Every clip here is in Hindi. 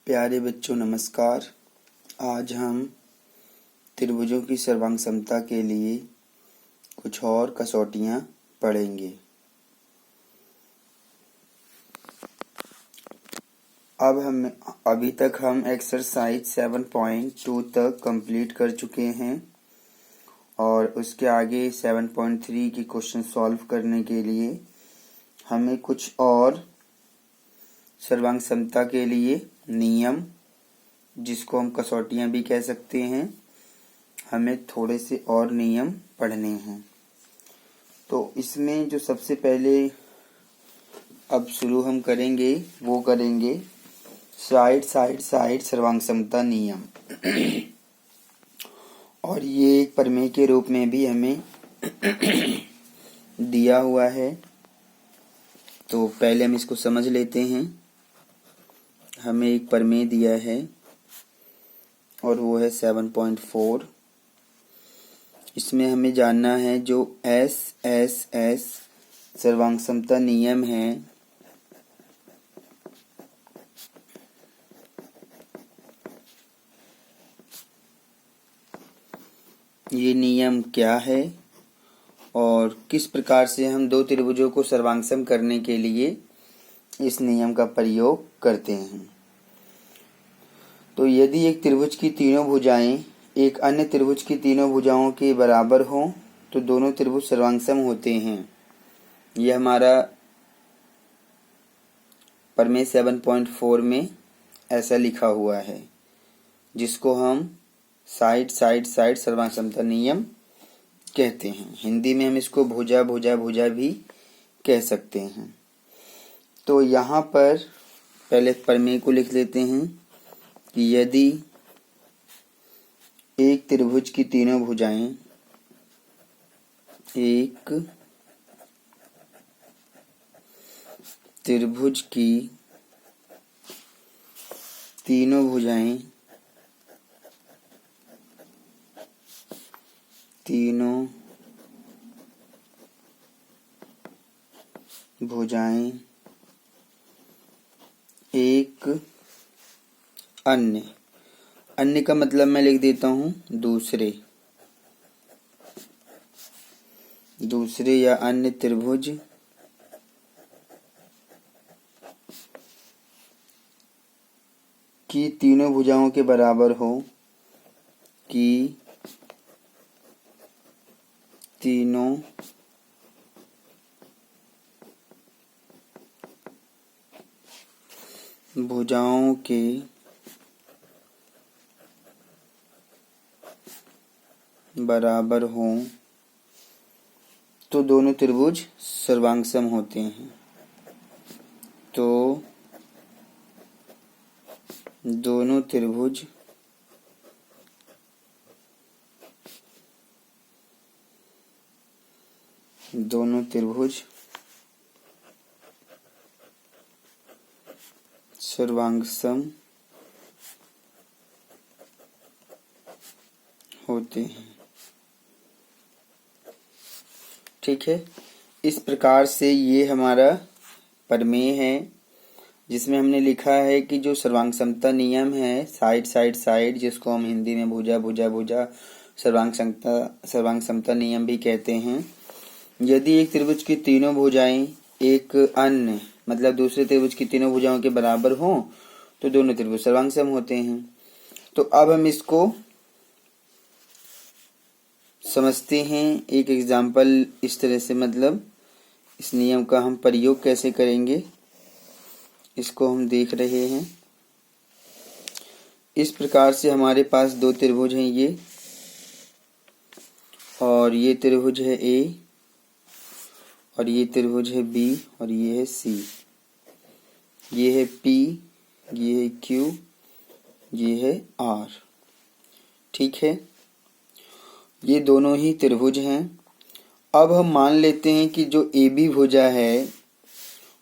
प्यारे बच्चों नमस्कार। आज हम त्रिभुजों की सर्वांग समता के लिए कुछ और कसौटियां पढ़ेंगे। अभी तक हम एक्सरसाइज 7.2 तक कंप्लीट कर चुके हैं और उसके आगे 7.3 की क्वेश्चन सॉल्व करने के लिए हमें कुछ और सर्वांग समता के लिए नियम, जिसको हम कसौटियां भी कह सकते हैं, हमें थोड़े से और नियम पढ़ने हैं। तो इसमें जो सबसे पहले अब शुरू हम करेंगे वो करेंगे साइड साइड साइड सर्वांग समता नियम। और ये एक प्रमेय के रूप में भी हमें दिया हुआ है। तो पहले हम इसको समझ लेते हैं। हमें एक प्रमेय दिया है और वो है 7.4। इसमें हमें जानना है जो एस एस एस सर्वांग समता नियम है, ये नियम क्या है और किस प्रकार से हम दो त्रिभुजों को सर्वांगसम करने के लिए इस नियम का प्रयोग करते हैं। तो यदि एक त्रिभुज की तीनों भुजाएं एक अन्य त्रिभुज की तीनों भुजाओं के बराबर हों तो दोनों त्रिभुज सर्वांगसम होते हैं। यह हमारा प्रमेय 7.4 में ऐसा लिखा हुआ है, जिसको हम साइड साइड साइड सर्वांग समता नियम कहते हैं। हिंदी में हम इसको भुजा भुजा भुजा भी कह सकते हैं। तो यहाँ पर पहले प्रमेय को लिख लेते हैं कि यदि एक त्रिभुज की तीनों भुजाएं एक त्रिभुज की तीनों भुजाएं एक अन्य का मतलब मैं लिख देता हूं दूसरे या अन्य त्रिभुज की तीनों भुजाओं के बराबर हो, कि तीनों भुजाओं के बराबर हों तो दोनों त्रिभुज सर्वांगसम होते हैं। तो दोनों त्रिभुज सर्वांगसम होते हैं। ठीक है। इस प्रकार से ये हमारा प्रमेय है, जिसमें हमने लिखा है कि जो सर्वांग समता नियम है साइड साइड साइड, जिसको हम हिंदी में भुजा भुजा भुजा सर्वांग समता नियम भी कहते हैं। यदि एक त्रिभुज की तीनों भुजाएं एक अन्य मतलब दूसरे त्रिभुज की तीनों भुजाओं के बराबर हों तो दोनों त्रिभुज सर्वांगसम होते हैं। तो अब हम इसको समझते हैं एक एग्जाम्पल इस तरह से, मतलब इस नियम का हम प्रयोग कैसे करेंगे इसको हम देख रहे हैं। इस प्रकार से हमारे पास दो त्रिभुज हैं ये, और ये त्रिभुज है ए और ये त्रिभुज है बी और ये है सी। ये है पी, ये है क्यू, ये है आर। ठीक है, ये दोनों ही त्रिभुज हैं। अब हम मान लेते हैं कि जो ए बी भुजा है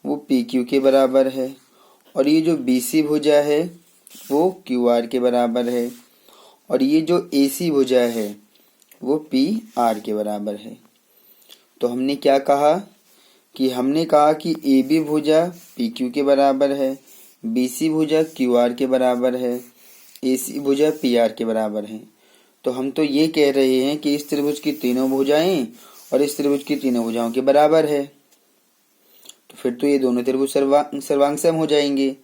वो पी क्यू के बराबर है और ये जो बी सी भुजा है वो क्यू आर के बराबर है और ये जो ए सी भुजा है वो पी आर के बराबर है। तो हमने क्या कहा कि हमने कहा कि ए बी भुजा पी क्यू के बराबर है, BC भुजा QR के बराबर है, AC भुजा PR के बराबर है। तो हम तो ये कह रहे हैं कि इस त्रिभुज की तीनों भुजाएं और इस त्रिभुज की तीनों भुजाओं के बराबर है। तो फिर तो ये दोनों त्रिभुज सर्वांग सम हो जाएंगे।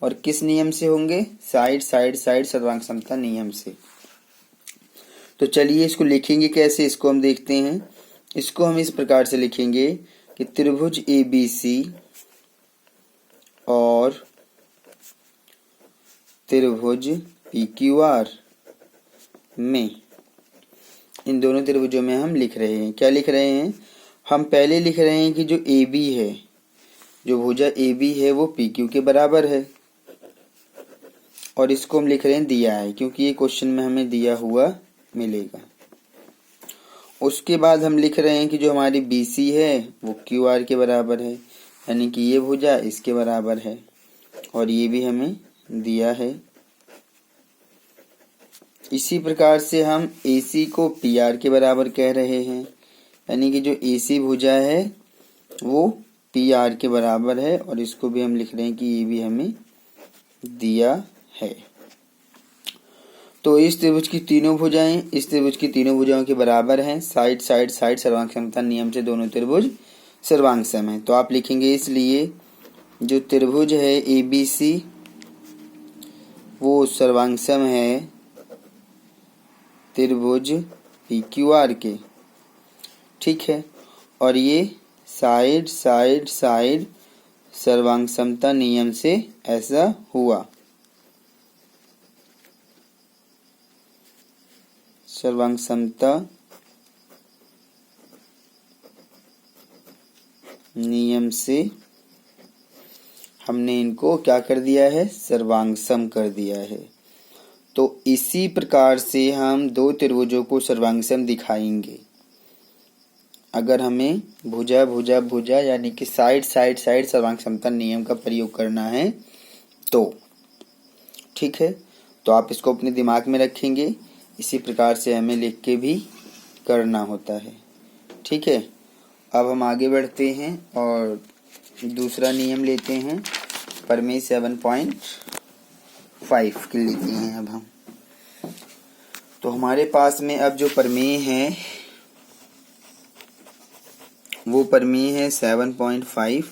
और किस नियम से होंगे? साइड साइड साइड सर्वांग समता नियम से। तो चलिए इसको लिखेंगे कैसे, इसको हम देखते हैं। इसको हम इस प्रकार से लिखेंगे कि त्रिभुज ABC और त्रिभुज PQR में, इन दोनों त्रिभुजों में हम लिख रहे हैं, क्या लिख रहे हैं? हम पहले लिख रहे हैं कि जो AB है, जो भुजा AB है वो PQ के बराबर है। और इसको हम लिख रहे हैं दिया है, क्योंकि ये क्वेश्चन में हमें दिया हुआ मिलेगा। उसके बाद हम लिख रहे हैं कि जो हमारी BC है वो QR के बराबर है, यानी कि ये भुजा इसके बराबर है। और ये भी हमें दिया है। इसी प्रकार से हम AC को PR के बराबर कह रहे हैं, यानी कि जो AC भुजा है वो PR के बराबर है। और इसको भी हम लिख रहे हैं कि ये भी हमें दिया है। तो इस त्रिभुज की तीनों भुजाएं इस त्रिभुज की तीनों भुजाओं के बराबर हैं। साइड साइड साइड सर्वांग समता नियम से दोनों त्रिभुज सर्वांग सम है। तो आप लिखेंगे इसलिए जो त्रिभुज है ABC वो सर्वांग सम है त्रिभुज PQR के, ठीक है। और ये साइड साइड साइड सर्वांग समता नियम से ऐसा हुआ। सर्वांग समता नियम से हमने इनको क्या कर दिया है? सर्वांग सम कर दिया है। तो इसी प्रकार से हम दो त्रिभुजों को सर्वांग सम दिखाएंगे। अगर हमें भुजा भुजा भुजा यानी कि साइड साइड साइड सर्वांग समता नियम का प्रयोग करना है तो, ठीक है। तो आप इसको अपने दिमाग में रखेंगे। इसी प्रकार से हमें लिख के भी करना होता है, ठीक है। अब हम आगे बढ़ते हैं और दूसरा नियम लेते हैं। प्रमेय 7.5 के लेते हैं अब हम। तो हमारे पास में अब जो प्रमेय है वो प्रमेय है 7.5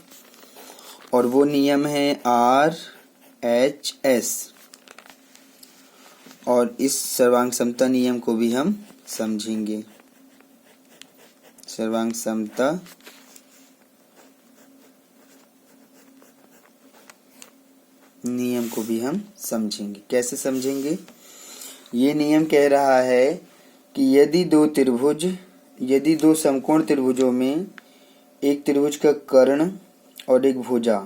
और वो नियम है RHS। और इस सर्वांग समता नियम को भी हम समझेंगे। सर्वांग समता नियम को भी हम समझेंगे। कैसे समझेंगे? ये नियम कह रहा है कि यदि दो समकोण त्रिभुजों में एक त्रिभुज का कर्ण और एक भुजा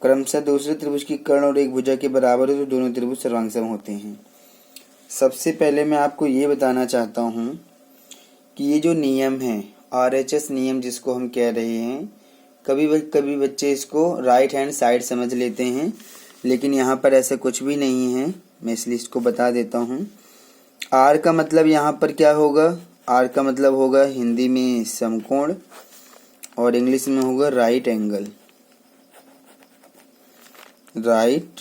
क्रमशः दूसरे त्रिभुज की कर्ण और एक भुजा के बराबर है तो दोनों त्रिभुज सर्वांग सम होते हैं। सबसे पहले मैं आपको ये बताना चाहता हूँ कि ये जो नियम है RHS नियम जिसको हम कह रहे हैं, कभी बच्चे इसको राइट हैंड साइड समझ लेते हैं, लेकिन यहाँ पर ऐसा कुछ भी नहीं है। मैं इसलिए इसको बता देता हूँ। R का मतलब यहाँ पर क्या होगा? R का मतलब होगा हिंदी में समकोण और इंग्लिश में होगा राइट एंगल। Right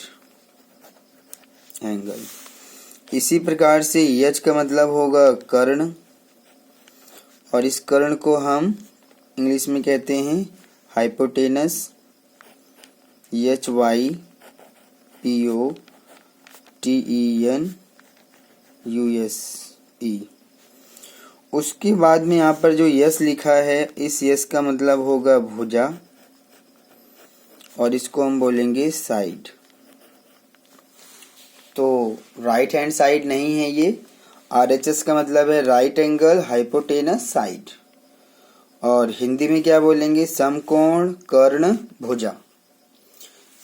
angle. इसी प्रकार से H का मतलब होगा कर्ण और इस कर्ण को हम इंग्लिश में कहते हैं हाइपोटेनस। HYPOTENUSE। उसके बाद में यहाँ पर जो यस लिखा है, इस यस का मतलब होगा भुजा और इसको हम बोलेंगे साइड। तो राइट हैंड साइड नहीं है ये। RHS का मतलब है राइट एंगल हाइपोटेनस साइड। और हिंदी में क्या बोलेंगे? समकोण कर्ण भुजा।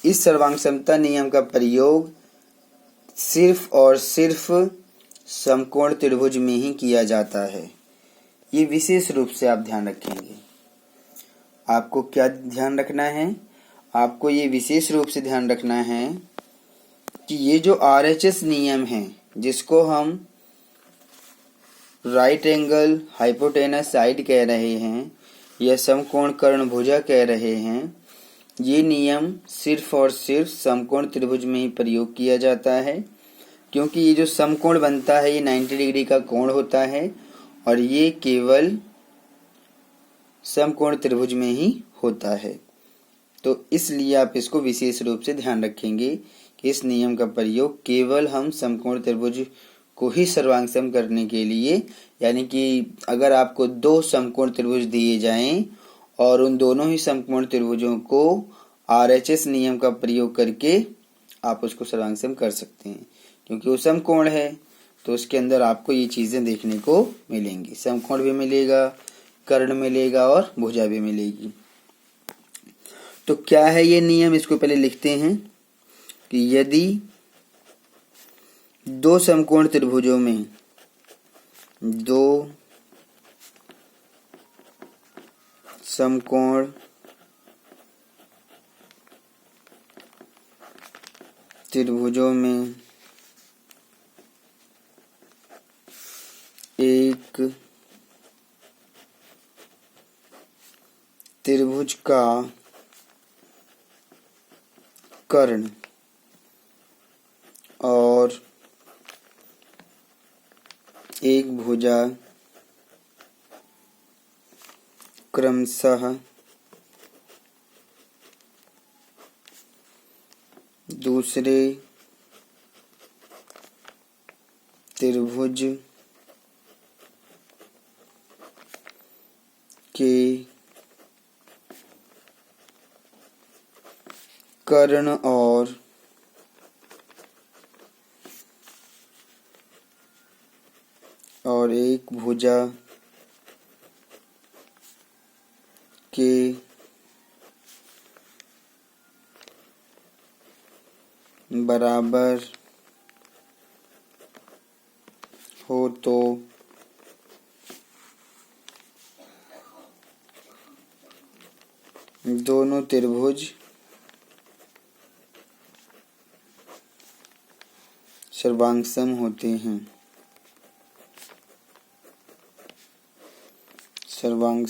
इस सर्वांग समता नियम का प्रयोग सिर्फ और सिर्फ समकोण त्रिभुज में ही किया जाता है। ये विशेष रूप से आप ध्यान रखेंगे। आपको क्या ध्यान रखना है? आपको ये विशेष रूप से ध्यान रखना है कि ये जो RHS नियम है जिसको हम राइट एंगल हाइपोटेनस साइड कह रहे हैं या समकोण कर्ण भुजा कह रहे हैं, ये नियम सिर्फ और सिर्फ समकोण त्रिभुज में ही प्रयोग किया जाता है, क्योंकि ये जो समकोण बनता है ये 90 डिग्री का कोण होता है और ये केवल समकोण त्रिभुज में ही होता है। तो इसलिए आप इसको विशेष रूप से ध्यान रखेंगे कि इस नियम का प्रयोग केवल हम समकोण त्रिभुज को ही सर्वांग करने के लिए, यानी कि अगर आपको दो समकोण त्रिभुज दिए जाएं और उन दोनों ही समकोण त्रिभुजों को RHS नियम का प्रयोग करके आप उसको सर्वांग कर सकते हैं, क्योंकि वो समकोण है तो उसके अंदर आपको ये चीजें देखने को मिलेंगी। समकोण भी मिलेगा, कर्ण मिलेगा और भुजा भी मिलेगी। तो क्या है ये नियम, इसको पहले लिखते हैं कि यदि दो समकोण त्रिभुजों में दो समकोण त्रिभुजों में एक त्रिभुज का कर्ण और एक भुजा क्रमशः दूसरे त्रिभुज के कर्ण और एक भुजा के बराबर हो तो दोनों त्रिभुज सर्वांग होते हैं। सर्वांग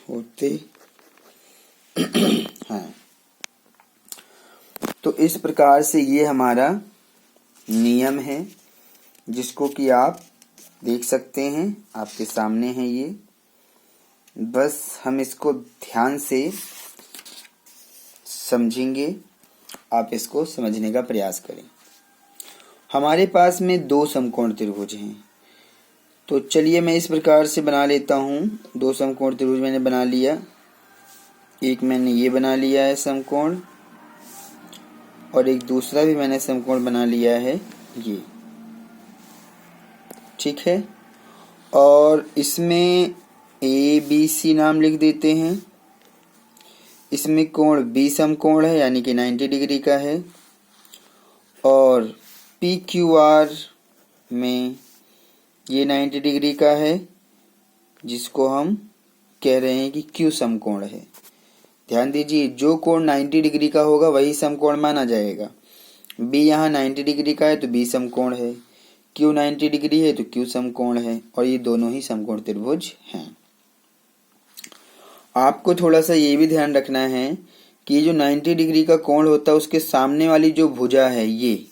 होते हैं। तो इस प्रकार से ये हमारा नियम है, जिसको कि आप देख सकते हैं, आपके सामने है ये। बस हम इसको ध्यान से समझेंगे, आप इसको समझने का प्रयास करें। हमारे पास में दो समकोण त्रिभुज हैं, तो चलिए मैं इस प्रकार से बना लेता हूँ। दो समकोण त्रिभुज मैंने बना लिया, एक मैंने ये बना लिया है समकोण और एक दूसरा भी मैंने समकोण बना लिया है ये, ठीक है। और इसमें ABC नाम लिख देते हैं। इसमें कोण B समकोण है, यानी कि 90 डिग्री का है, और PQR में ये 90 डिग्री का है, जिसको हम कह रहे हैं कि Q समकोण है। ध्यान दीजिए, जो कोण 90 डिग्री का होगा वही समकोण माना जाएगा। B यहाँ 90 डिग्री का है तो B समकोण है, Q 90 डिग्री है तो Q समकोण है, और ये दोनों ही समकोण त्रिभुज हैं। आपको थोड़ा सा ये भी ध्यान रखना है कि जो 90 डिग्री का कोण होता है उसके सामने वाली जो भुजा है ये,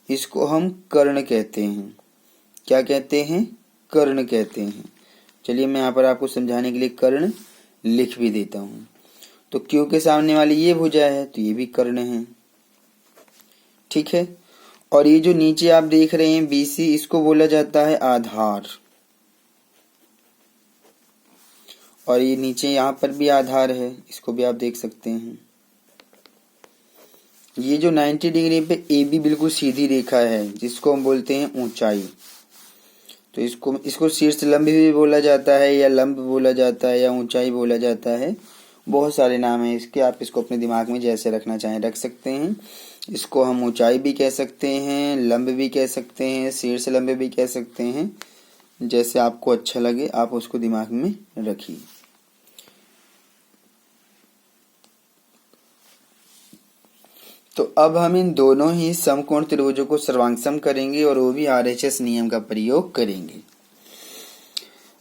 इसको हम कर्ण कहते हैं। क्या कहते हैं? कर्ण कहते हैं। चलिए मैं यहाँ पर आपको समझाने के लिए कर्ण लिख भी देता हूँ। तो Q के सामने वाली ये भुजा है तो ये भी कर्ण है, ठीक है। और ये जो नीचे आप देख रहे हैं BC, इसको बोला जाता है आधार, और ये नीचे यहाँ पर भी आधार है, इसको भी आप देख सकते हैं। ये जो 90 डिग्री पे AB बिल्कुल सीधी रेखा है, जिसको हम बोलते हैं ऊंचाई, तो इसको शीर्ष लंब भी बोला जाता है, या लंब बोला जाता है, या ऊंचाई बोला जाता है। बहुत सारे नाम हैं इसके, आप इसको अपने दिमाग में जैसे रखना चाहें रख सकते हैं। इसको हम ऊंचाई भी कह सकते हैं, लंब भी कह सकते हैं, शीर्ष लंब भी कह सकते हैं, जैसे आपको अच्छा लगे आप उसको दिमाग में रखिए। तो अब हम इन दोनों ही समकोण त्रिभुजों को सर्वांग करेंगे और वो भी RHS नियम का प्रयोग करेंगे।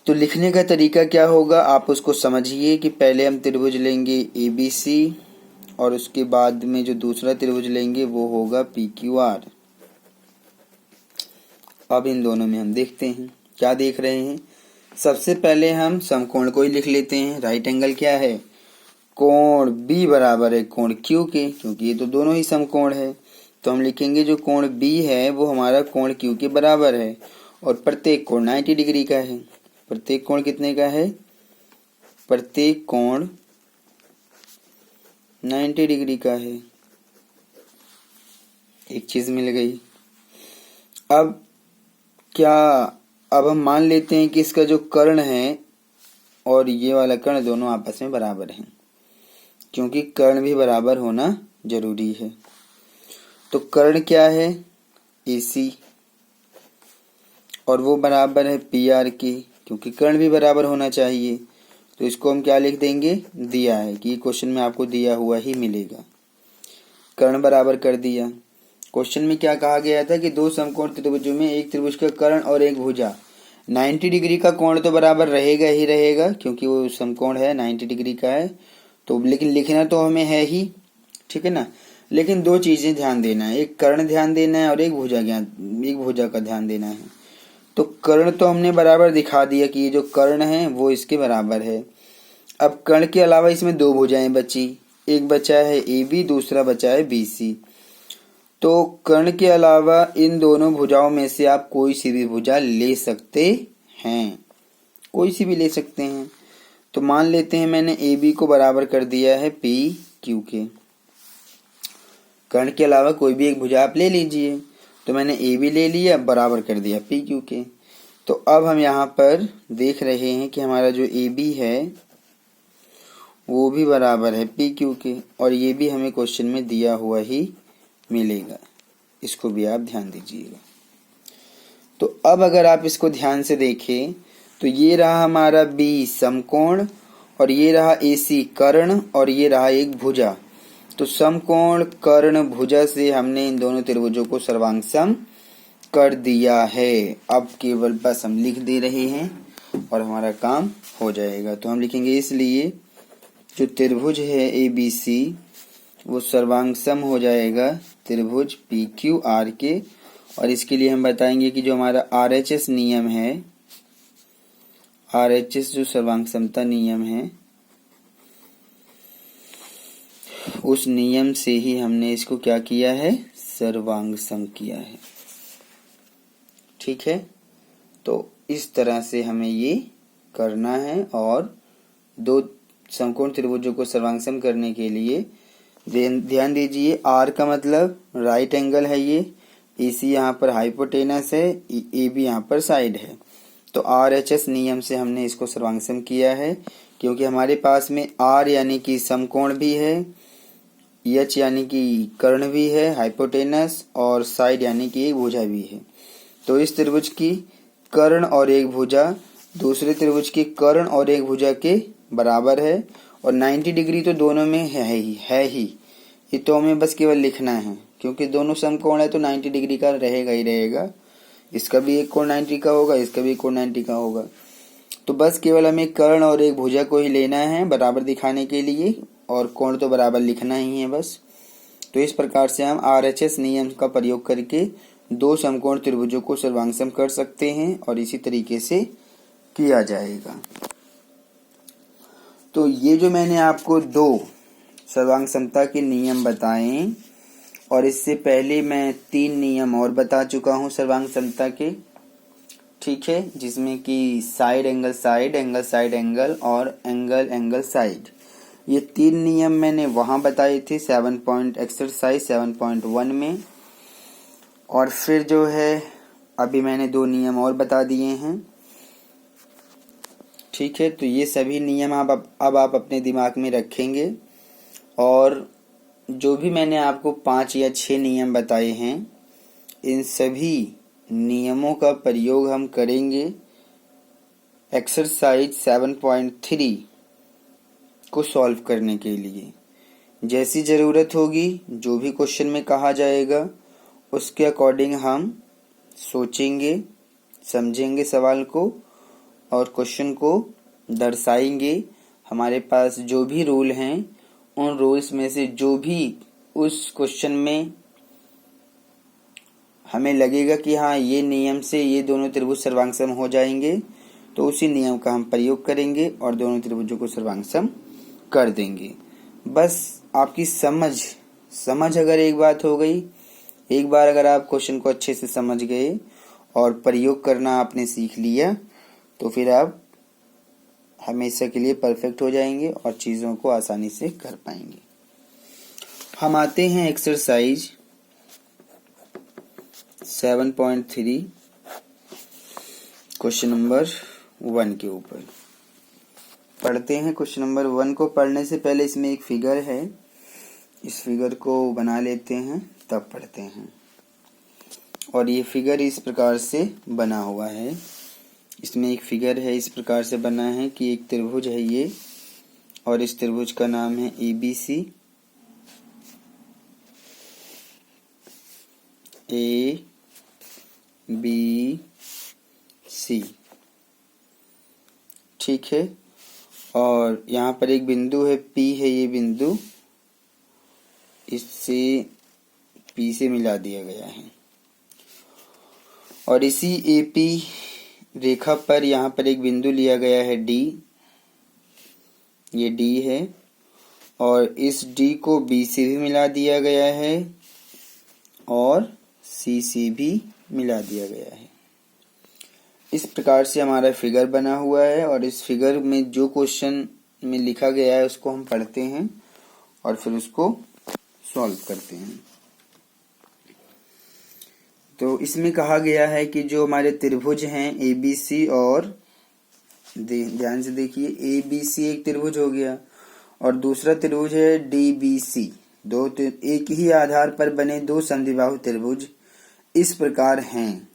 तो लिखने का तरीका क्या होगा, आप उसको समझिए कि पहले हम त्रिभुज लेंगे ABC और उसके बाद में जो दूसरा त्रिभुज लेंगे वो होगा PQR। अब इन दोनों में हम देखते हैं क्या देख रहे हैं। सबसे पहले हम समकोण को ही लिख लेते हैं। राइट एंगल क्या है, कोण B बराबर है कोण Q के, क्योंकि ये तो दोनों ही समकोण है। तो हम लिखेंगे जो कोण B है वो हमारा कोण Q के बराबर है और प्रत्येक कोण 90 डिग्री का है। प्रत्येक कोण कितने का है, प्रत्येक कोण 90 डिग्री का है। एक चीज मिल गई। अब क्या, अब हम मान लेते हैं कि इसका जो कर्ण है और ये वाला कर्ण दोनों आपस में बराबर हैं, क्योंकि कर्ण भी बराबर होना जरूरी है। तो कर्ण क्या है, AC, और वो बराबर है PR के, क्योंकि कर्ण भी बराबर होना चाहिए। तो इसको हम क्या लिख देंगे, दिया है कि क्वेश्चन में आपको दिया हुआ ही मिलेगा। कर्ण बराबर कर दिया। क्वेश्चन में क्या कहा गया था कि दो समकोण त्रिभुजों में एक त्रिभुज का कर्ण और एक भुजा 90 डिग्री का कोण तो बराबर रहेगा ही रहेगा, क्योंकि वो समकोण है 90 डिग्री का है। तो लेकिन लिखना तो हमें है ही, ठीक है ना। लेकिन दो चीजें ध्यान देना है, एक कर्ण ध्यान देना है और एक भुजा का ध्यान देना है। तो कर्ण तो हमने बराबर दिखा दिया कि ये जो कर्ण है वो इसके बराबर है। अब कर्ण के अलावा इसमें दो भुजाएं बची, एक बचा है AB, दूसरा बचा है BC। तो कर्ण के अलावा इन दोनों भुजाओं में से आप कोई सी भी भुजा ले सकते हैं, कोई सी भी ले सकते हैं। तो मान लेते हैं मैंने AB को बराबर कर दिया है PQ के। कर्ण के अलावा कोई भी एक भुजा आप ले लीजिए। तो मैंने AB ले लिया, बराबर कर दिया PQ के। तो अब हम यहाँ पर देख रहे हैं कि हमारा जो AB है वो भी बराबर है PQ के, और ये भी हमें क्वेश्चन में दिया हुआ ही मिलेगा। इसको भी आप ध्यान दीजिएगा। तो अब अगर आप इसको ध्यान से देखें तो ये रहा हमारा B समकोण, और ये रहा AC कर्ण, और ये रहा एक भुजा। तो समकोण कर्ण भुजा से हमने इन दोनों त्रिभुजों को सर्वांगसम कर दिया है। अब केवल बस हम लिख दे रहे हैं और हमारा काम हो जाएगा। तो हम लिखेंगे इसलिए जो त्रिभुज है ABC वो सर्वांगसम हो जाएगा त्रिभुज PQR के। और इसके लिए हम बताएंगे कि जो हमारा RHS नियम है, RHS जो सर्वांगसमता नियम है, उस नियम से ही हमने इसको क्या किया है, सर्वांगसम किया है। ठीक है, तो इस तरह से हमें ये करना है। और दो समकोण त्रिभुजों को सर्वांगसम करने के लिए ध्यान दीजिए, R का मतलब राइट एंगल है, ये AC यहाँ पर हाइपोटेनस है, AB यहाँ पर साइड है। तो RHS नियम से हमने इसको सर्वांगसम किया है, क्योंकि हमारे पास में R यानी कि समकोण भी है, H यानी कि कर्ण भी है हाइपोटेनस, और साइड यानी कि एक भुजा भी है। तो इस त्रिभुज की कर्ण और एक भुजा दूसरे त्रिभुज की कर्ण और एक भुजा के बराबर है, और 90 डिग्री तो दोनों में है ही। ये तो हमें बस केवल लिखना है, क्योंकि दोनों समकोण है तो 90 डिग्री का रहेगा ही रहेगा। इसका भी एक कोण 90 का होगा, इसका भी एक कोण 90 का होगा। तो बस केवल हमें कर्ण और एक भुजा को ही लेना है बराबर दिखाने के लिए, और कोण तो बराबर लिखना ही है बस। तो इस प्रकार से हम RHS नियम का प्रयोग करके दो समकोण त्रिभुजों को सर्वांगसम कर सकते हैं, और इसी तरीके से किया जाएगा। तो ये जो मैंने आपको दो सर्वांगसमता के नियम बताए, और इससे पहले मैं 3 नियम और बता चुका हूँ सर्वांगसमता के, ठीक है, जिसमें कि side angle side, angle side angle और एंगल एंगल साइड। ये 3 नियम मैंने वहाँ बताए थे एक्सरसाइज 7.1 में। और फिर जो है अभी मैंने 2 नियम और बता दिए हैं, ठीक है। तो ये सभी नियम अब आप अपने दिमाग में रखेंगे, और जो भी मैंने आपको 5 या 6 नियम बताए हैं, इन सभी नियमों का प्रयोग हम करेंगे एक्सरसाइज 7.3 को सॉल्व करने के लिए। जैसी ज़रूरत होगी, जो भी क्वेश्चन में कहा जाएगा उसके अकॉर्डिंग हम सोचेंगे, समझेंगे सवाल को, और क्वेश्चन को दर्शाएंगे। हमारे पास जो भी रूल हैं उन रूल्स में से जो भी उस क्वेश्चन में हमें लगेगा कि हाँ ये नियम से ये दोनों त्रिभुज सर्वांगसम हो जाएंगे, तो उसी नियम का हम प्रयोग करेंगे और दोनों त्रिभुजों को सर्वांगसम कर देंगे। बस आपकी समझ अगर एक बात हो गई, एक बार अगर आप क्वेश्चन को अच्छे से समझ गए और प्रयोग करना आपने सीख लिया, तो फिर आप हमेशा के लिए परफेक्ट हो जाएंगे और चीज़ों को आसानी से कर पाएंगे। हम आते हैं एक्सरसाइज 7.3 क्वेश्चन नंबर 1 के ऊपर पढ़ते हैं। क्वेश्चन नंबर 1 को पढ़ने से पहले इसमें एक फिगर है, इस फिगर को बना लेते हैं तब पढ़ते हैं। और ये फिगर इस प्रकार से बना हुआ है, इसमें एक फिगर है इस प्रकार से बना है कि एक त्रिभुज है ये, और इस त्रिभुज का नाम है ABC। ABC ठीक है। और यहाँ पर एक बिंदु है P है, ये बिंदु इससे P से मिला दिया गया है। और इसी AP रेखा पर यहाँ पर एक बिंदु लिया गया है D, ये D है, और इस D को B से भी मिला दिया गया है और C से भी मिला दिया गया है। इस प्रकार से हमारा फिगर बना हुआ है और इस फिगर में जो क्वेश्चन में लिखा गया है उसको हम पढ़ते हैं और फिर उसको सॉल्व करते हैं। तो इसमें कहा गया है कि जो हमारे त्रिभुज हैं ABC, और ध्यान से देखिए ABC एक त्रिभुज हो गया और दूसरा त्रिभुज है DBC। एक ही आधार पर बने दो समद्विबाहु त्रिभुज इस प्रकार हैं,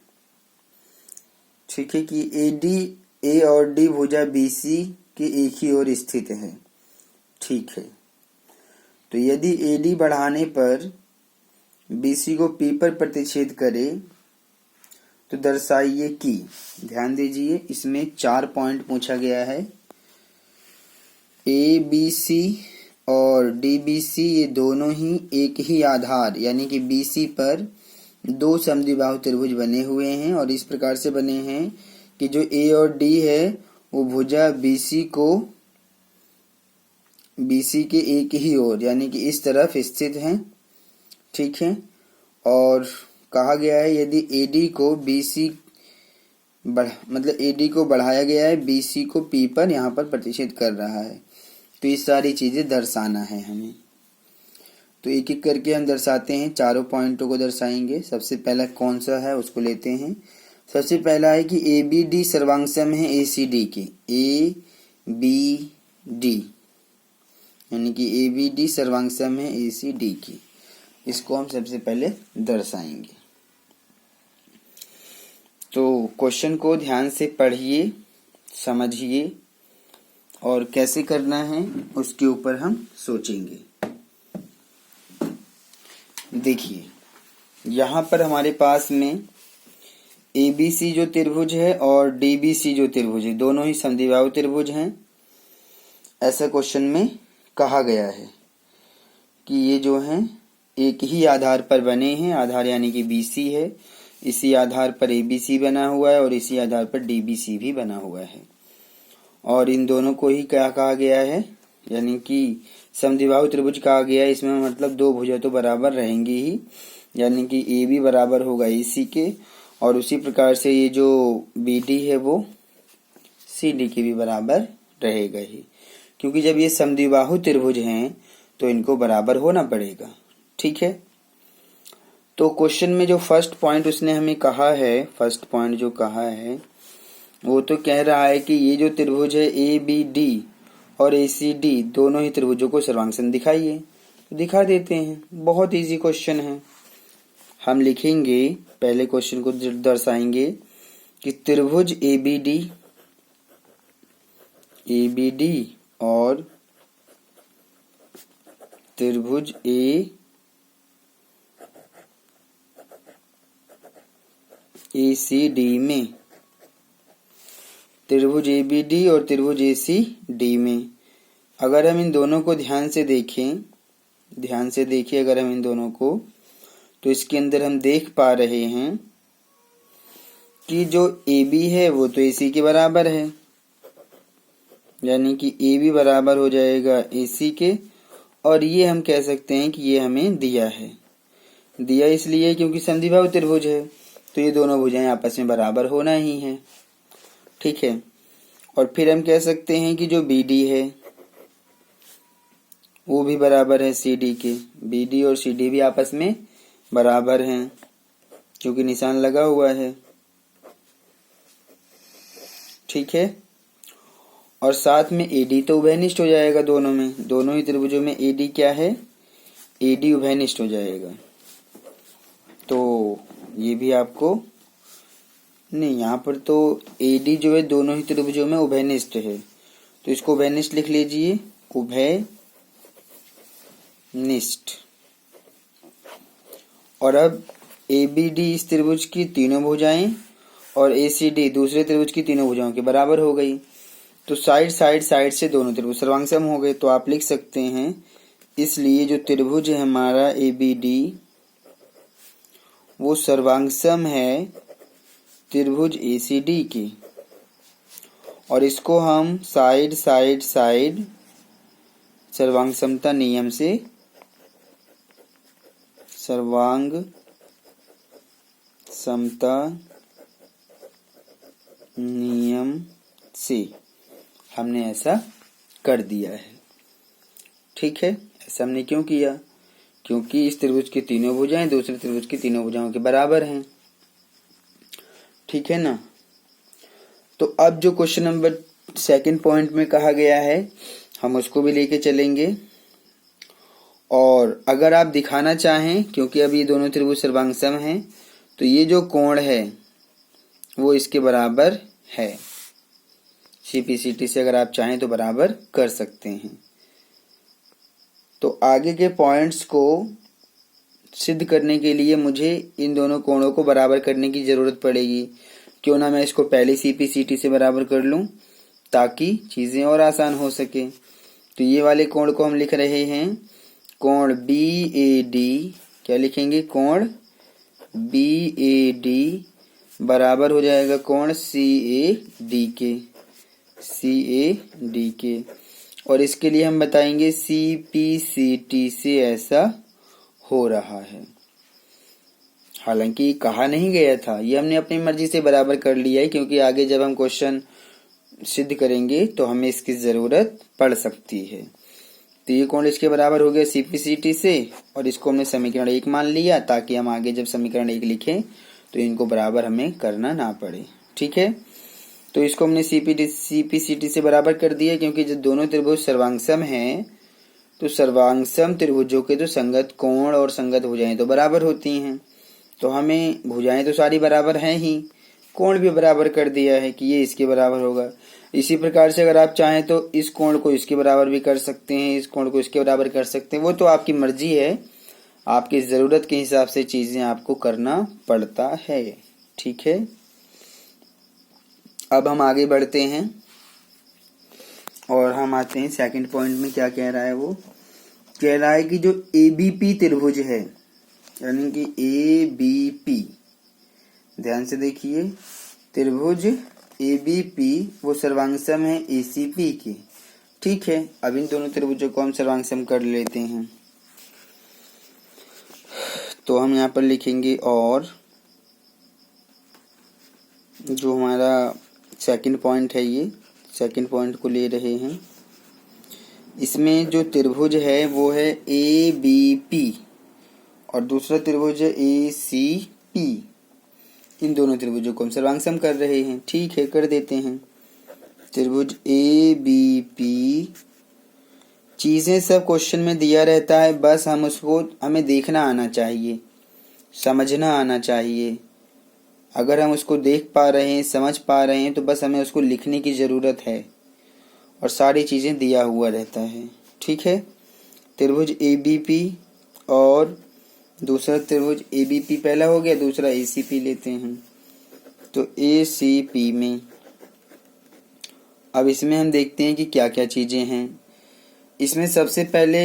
ठीक है, कि A और D भुजा BC के एक ही ओर स्थित है। ठीक है, तो यदि AD बढ़ाने पर BC को P पर प्रतिच्छेद करे तो दर्शाइए कि, ध्यान दीजिए इसमें 4 पॉइंट पूछा गया है। ABC और DBC ये दोनों ही एक ही आधार यानी कि BC पर दो समद्विबाहु त्रिभुज बने हुए हैं और इस प्रकार से बने हैं कि जो A और D है वो भुजा BC को BC के एक ही ओर यानी कि इस तरफ स्थित हैं। ठीक है, और कहा गया है यदि AD को BC AD को बढ़ाया गया है, BC को P पर यहाँ पर प्रतिच्छेद कर रहा है, तो ये सारी चीजें दर्शाना है हमें। तो एक एक करके हम दर्शाते हैं, चारों पॉइंटों को दर्शाएंगे। सबसे पहला कौन सा है उसको लेते हैं। सबसे पहला है कि ABD सर्वांगसम है ACD के, ABD यानी कि ABD सर्वांगसम है ACD की, इसको हम सबसे पहले दर्शाएंगे। तो क्वेश्चन को ध्यान से पढ़िए, समझिए और कैसे करना है उसके ऊपर हम सोचेंगे। देखिए यहाँ पर हमारे पास में ABC जो त्रिभुज है और DBC जो त्रिभुज है दोनों ही समद्विबाहु त्रिभुज हैं, ऐसा क्वेश्चन में कहा गया है कि ये जो हैं एक ही आधार पर बने हैं। आधार यानी कि BC है, इसी आधार पर ABC बना हुआ है और इसी आधार पर DBC भी बना हुआ है, और इन दोनों को ही क्या कहा गया है, यानी कि समद्विबाहु त्रिभुज कहा गया है। इसमें मतलब दो भुजा तो बराबर रहेंगी ही, यानी कि AB बराबर होगा AC के, और उसी प्रकार से ये जो BD है वो CD के भी बराबर रहेगा ही, क्योंकि जब ये समद्विबाहु त्रिभुज हैं तो इनको बराबर होना पड़ेगा। ठीक है, तो क्वेश्चन में जो फर्स्ट पॉइंट उसने हमें कहा है, फर्स्ट पॉइंट जो कहा है वो तो कह रहा है कि ये जो त्रिभुज है ABD और ACD दोनों ही त्रिभुजों को सर्वांगसम दिखाइए। तो दिखा देते हैं, बहुत इजी क्वेश्चन है। हम लिखेंगे, पहले क्वेश्चन को दर्शाएंगे कि त्रिभुज ABD और त्रिभुज ACD में त्रिभुज ABD और त्रिभुज ACD में। अगर हम इन दोनों को ध्यान से देखें अगर हम इन दोनों को, तो इसके अंदर हम देख पा रहे हैं कि जो AB है वो तो AC के बराबर है, यानी कि AB बराबर हो जाएगा AC के। और ये हम कह सकते हैं कि ये हमें दिया इसलिए क्योंकि समद्विबाहु त्रिभुज है, तो ये दोनों भुजाएं आपस में बराबर होना ही है। ठीक है। और फिर हम कह सकते हैं कि जो BD है वो भी बराबर है CD के। BD और CD भी आपस में बराबर हैं क्योंकि निशान लगा हुआ है। ठीक है। और साथ में AD तो उभयनिष्ठ हो जाएगा दोनों ही त्रिभुजों में AD क्या है, AD उभयनिष्ठ हो जाएगा। तो ये भी आपको नहीं, यहाँ पर तो AD जो है दोनों ही त्रिभुजों में उभयनिष्ठ है, तो इसको उभयनिष्ठ लिख लीजिए, उभयनिष्ठ। और अब ABD इस त्रिभुज की तीनों भुजाएं और ACD दूसरे त्रिभुज की तीनों भुजाओं के बराबर हो गई, तो साइड से दोनों त्रिभुज सर्वांगसम हो गए। तो आप लिख सकते हैं इसलिए जो त्रिभुज है हमारा ABD वो सर्वांगसम है त्रिभुज ACD की, और इसको हम साइड सर्वांग समता नियम से हमने ऐसा कर दिया है। ठीक है। ऐसा हमने क्यों किया, क्योंकि इस त्रिभुज की तीनों भुजाएं दूसरे त्रिभुज की तीनों भुजाओं के बराबर हैं। ठीक है ना। तो अब जो क्वेश्चन नंबर सेकंड पॉइंट में कहा गया है हम उसको भी लेके चलेंगे। और अगर आप दिखाना चाहें, क्योंकि अब ये दोनों त्रिभुज सर्वांगसम हैं, तो ये जो कोण है वो इसके बराबर है। CPCT से अगर आप चाहें तो बराबर कर सकते हैं। तो आगे के पॉइंट्स को सिद्ध करने के लिए मुझे इन दोनों कोणों को बराबर करने की जरूरत पड़ेगी। क्यों ना मैं इसको पहले CPCT से बराबर कर लूं ताकि चीजें और आसान हो सके। तो ये वाले कोण को हम लिख रहे हैं कोण BAD, क्या लिखेंगे, कोण BAD बराबर हो जाएगा कोण CAD के। और इसके लिए हम बताएंगे CPCT से ऐसा हो रहा है। हालांकि कहा नहीं गया था, ये हमने अपनी मर्जी से बराबर कर लिया है, क्योंकि आगे जब हम क्वेश्चन सिद्ध करेंगे तो हमें इसकी जरूरत पड़ सकती है। तो ये कोण इसके बराबर हो गया CPCT से, और इसको हमने समीकरण 1 मान लिया ताकि हम आगे जब समीकरण 1 लिखें तो इनको बराबर हमें करना ना पड़े। ठीक है। तो इसको हमने CPCT से बराबर कर दिया, क्योंकि जब दोनों त्रिभुज सर्वांगसम हैं तो सर्वांगसम त्रिभुजों के तो संगत कोण और संगत भुजाएं तो बराबर होती हैं। तो हमें भुजाएं तो सारी बराबर हैं ही, कोण भी बराबर कर दिया है कि ये इसके बराबर होगा। इसी प्रकार से अगर आप चाहें तो इस कोण को इसके बराबर भी कर सकते हैं, इस कोण को इसके बराबर कर सकते हैं, वो तो आपकी मर्जी है। आपकी जरूरत के हिसाब से चीजें आपको करना पड़ता है। ठीक है। अब हम आगे बढ़ते हैं और हम आते हैं सेकंड पॉइंट में। क्या कह रहा है, वो कह रहा है कि जो ABP त्रिभुज है, यानी कि ABP, ध्यान से देखिए, त्रिभुज ABP वो सर्वांगसम है ACP की। ठीक है। अब इन दोनों त्रिभुजों को हम सर्वांगसम कर लेते हैं। तो हम यहाँ पर लिखेंगे, और जो हमारा सेकंड पॉइंट है, ये सेकंड पॉइंट को ले रहे हैं। इसमें जो त्रिभुज है वो है ABP और दूसरा त्रिभुज है ACP। इन दोनों त्रिभुजों को हम सर्वांगसम कर रहे हैं। ठीक है, कर देते हैं। त्रिभुज ABP, चीजें सब क्वेश्चन में दिया रहता है, बस हमें देखना आना चाहिए, समझना आना चाहिए। अगर हम उसको देख पा रहे हैं, समझ पा रहे हैं, तो बस हमें उसको लिखने की जरूरत है, और सारी चीजें दिया हुआ रहता है। ठीक है। त्रिभुज ABP और दूसरा त्रिभुज ABP पहला हो गया, दूसरा ACP लेते हैं। तो ACP में अब इसमें हम देखते हैं कि क्या क्या चीजें हैं। इसमें सबसे पहले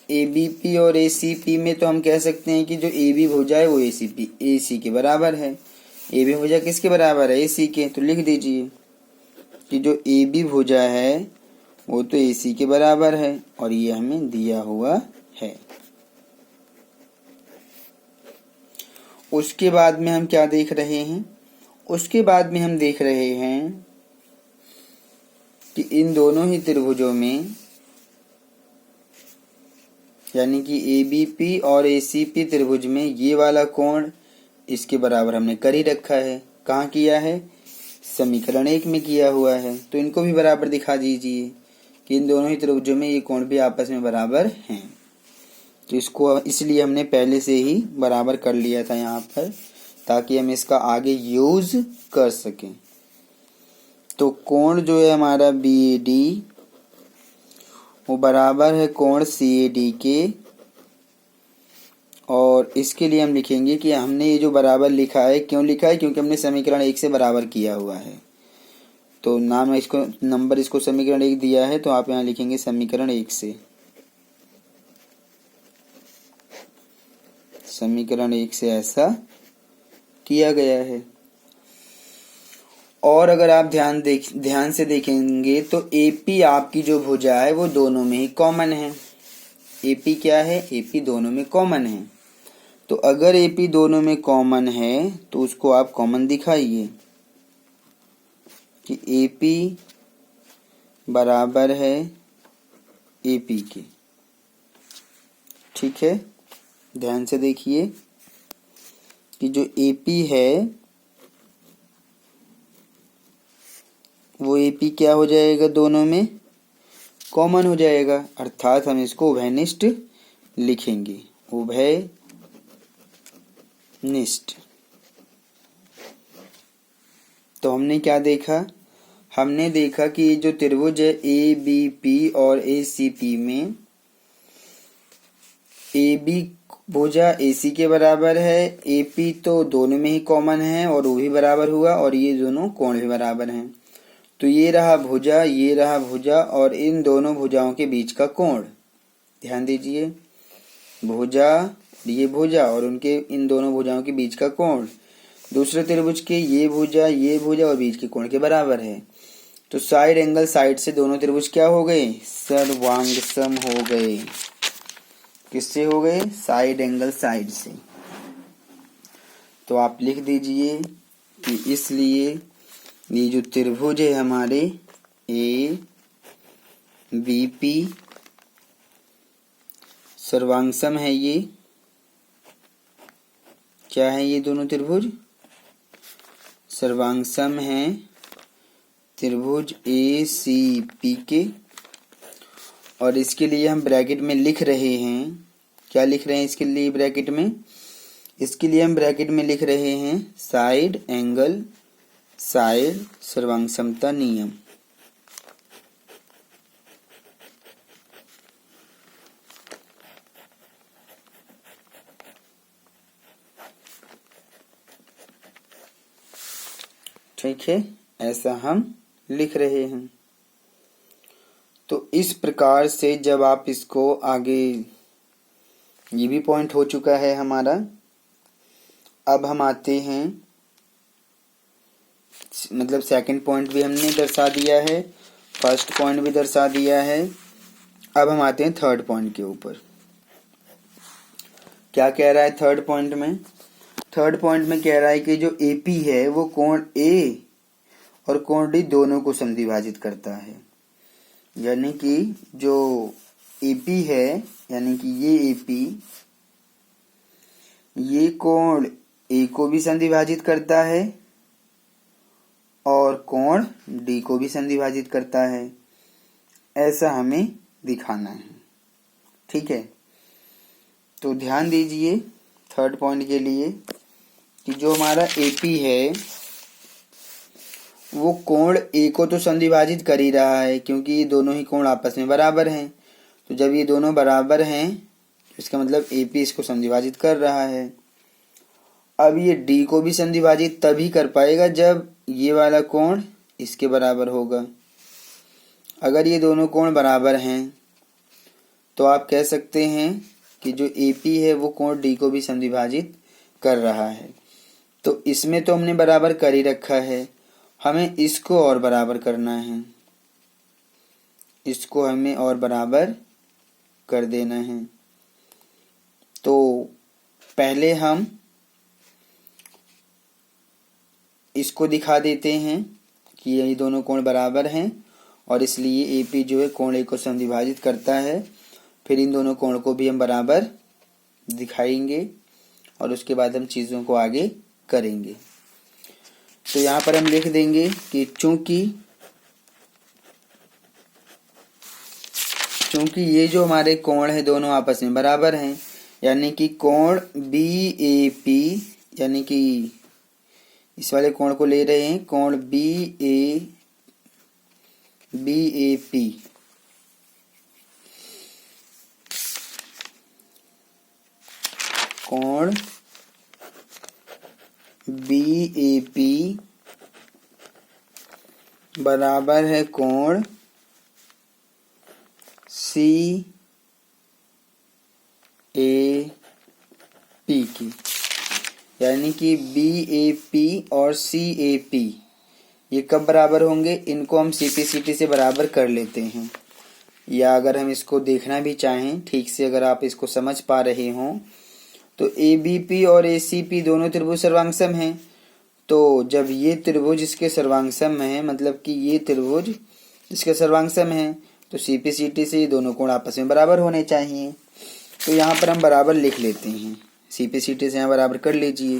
ABP और ACP में तो हम कह सकते हैं कि जो AB भुजा है वो AC के बराबर है। AB भुजा किसके बराबर है? AC के। तो लिख दीजिए कि जो AB भुजा है वो तो AC के बराबर है और ये हमें दिया हुआ है। उसके बाद में हम क्या देख रहे हैं? उसके बाद में हम देख रहे हैं कि इन दोनों ही त्रिभुजों में यानी कि ABP और ACP त्रिभुज में ये वाला कोण इसके बराबर हमने कर ही रखा है। कहाँ किया है? समीकरण 1 में किया हुआ है। तो इनको भी बराबर दिखा दीजिए कि इन दोनों ही त्रिभुजों में ये कोण भी आपस में बराबर हैं। तो इसको इसलिए हमने पहले से ही बराबर कर लिया था यहाँ पर, ताकि हम इसका आगे यूज कर सकें। तो कोण जो है हमारा BAD वो बराबर है कोण CAD के, और इसके लिए हम लिखेंगे कि हमने ये जो बराबर लिखा है, क्यों लिखा है? क्योंकि हमने समीकरण 1 से बराबर किया हुआ है। तो नाम इसको नंबर इसको समीकरण 1 दिया है, तो आप यहाँ लिखेंगे समीकरण 1 से। समीकरण 1 से ऐसा किया गया है। और अगर आप ध्यान से देखेंगे तो AP आपकी जो भुजा है वो दोनों में ही कॉमन है। AP क्या है? AP दोनों में कॉमन है। तो अगर AP दोनों में कॉमन है तो उसको आप कॉमन दिखाइए कि AP बराबर है AP के। ठीक है, ध्यान से देखिए कि जो AP है वो AP क्या हो जाएगा? दोनों में कॉमन हो जाएगा, अर्थात हम इसको उभयनिष्ठ लिखेंगे। उभयनिष्ठ। तो हमने क्या देखा? हमने देखा कि जो त्रिभुज है ABP और ACP में AB भुजा AC के बराबर है, AP तो दोनों में ही कॉमन है और वो भी बराबर हुआ, और ये दोनों कोण भी बराबर हैं। तो ये रहा भुजा, ये रहा भुजा, और इन दोनों भुजाओं के बीच का कोण, ध्यान दीजिए, भुजा, ये भुजा और उनके इन दोनों भुजाओं के बीच का कोण दूसरे त्रिभुज के ये भुजा और बीच के कोण के बराबर है। तो साइड एंगल साइड से दोनों त्रिभुज क्या हो गए? सर्वांग सम हो गए। किससे हो गए? साइड एंगल साइड से। तो आप लिख दीजिए कि इसलिए ये जो त्रिभुज है हमारे ABP सर्वांगसम है। ये क्या है? ये दोनों त्रिभुज सर्वांगसम है त्रिभुज ACP के, और इसके लिए हम ब्रैकेट में लिख रहे हैं, क्या लिख रहे हैं इसके लिए ब्रैकेट में? इसके लिए हम ब्रैकेट में लिख रहे हैं साइड एंगल साइड सर्वांगसमता नियम। ठीक है, ऐसा हम लिख रहे हैं। तो इस प्रकार से जब आप इसको आगे, ये भी पॉइंट हो चुका है हमारा। अब हम आते हैं, मतलब सेकंड पॉइंट भी हमने दर्शा दिया है, फर्स्ट पॉइंट भी दर्शा दिया है। अब हम आते हैं थर्ड पॉइंट के ऊपर। क्या कह रहा है थर्ड पॉइंट में? थर्ड पॉइंट में कह रहा है कि जो AP है वो कोण A और कोण D दोनों को समद्विभाजित करता है। यानी कि जो AP है, यानी कि ये AP ये कोण A को भी समद्विभाजित करता है और कोण D को भी समद्विभाजित करता है। ऐसा हमें दिखाना है। ठीक है, तो ध्यान दीजिए थर्ड पॉइंट के लिए कि जो हमारा AP है वो कोण A को तो समद्विभाजित कर ही रहा है, क्योंकि ये दोनों ही कोण आपस में बराबर हैं। तो जब ये दोनों बराबर हैं इसका मतलब AP इसको समद्विभाजित कर रहा है। अब ये D को भी समद्विभाजित तभी कर पाएगा जब ये वाला कोण इसके बराबर होगा। अगर ये दोनों कोण बराबर हैं तो आप कह सकते हैं कि जो AP है वो कोण D को भी समद्विभाजित कर रहा है। तो इसमें तो हमने बराबर कर ही रखा है, हमें इसको और बराबर करना है, इसको हमें और बराबर कर देना है। तो पहले हम इसको दिखा देते हैं कि ये दोनों कोण बराबर हैं और इसलिए AP जो है कोण A को समद्विभाजित करता है। फिर इन दोनों कोण को भी हम बराबर दिखाएंगे और उसके बाद हम चीज़ों को आगे करेंगे। तो यहाँ पर हम लिख देंगे कि चूंकि ये जो हमारे कोण है दोनों आपस में बराबर हैं, यानी कि कोण BAP, यानी कि इस वाले कोण को ले रहे हैं कोण BAP, कोण BAP बराबर है कोण CAP की, यानी कि BAP और CAP ये कब बराबर होंगे? इनको हम CPCT से बराबर कर लेते हैं। या अगर हम इसको देखना भी चाहें ठीक से, अगर आप इसको समझ पा रहे हों, तो ABP और ACP दोनों त्रिभुज सर्वांगसम हैं। तो जब ये त्रिभुज इसके सर्वांगसम है, मतलब कि ये त्रिभुज इसके सर्वांगसम है, तो CPCT से ये दोनों कोण आपस में बराबर होने चाहिए। तो यहाँ पर हम बराबर लिख लेते हैं, CPCT से यहाँ बराबर कर लीजिए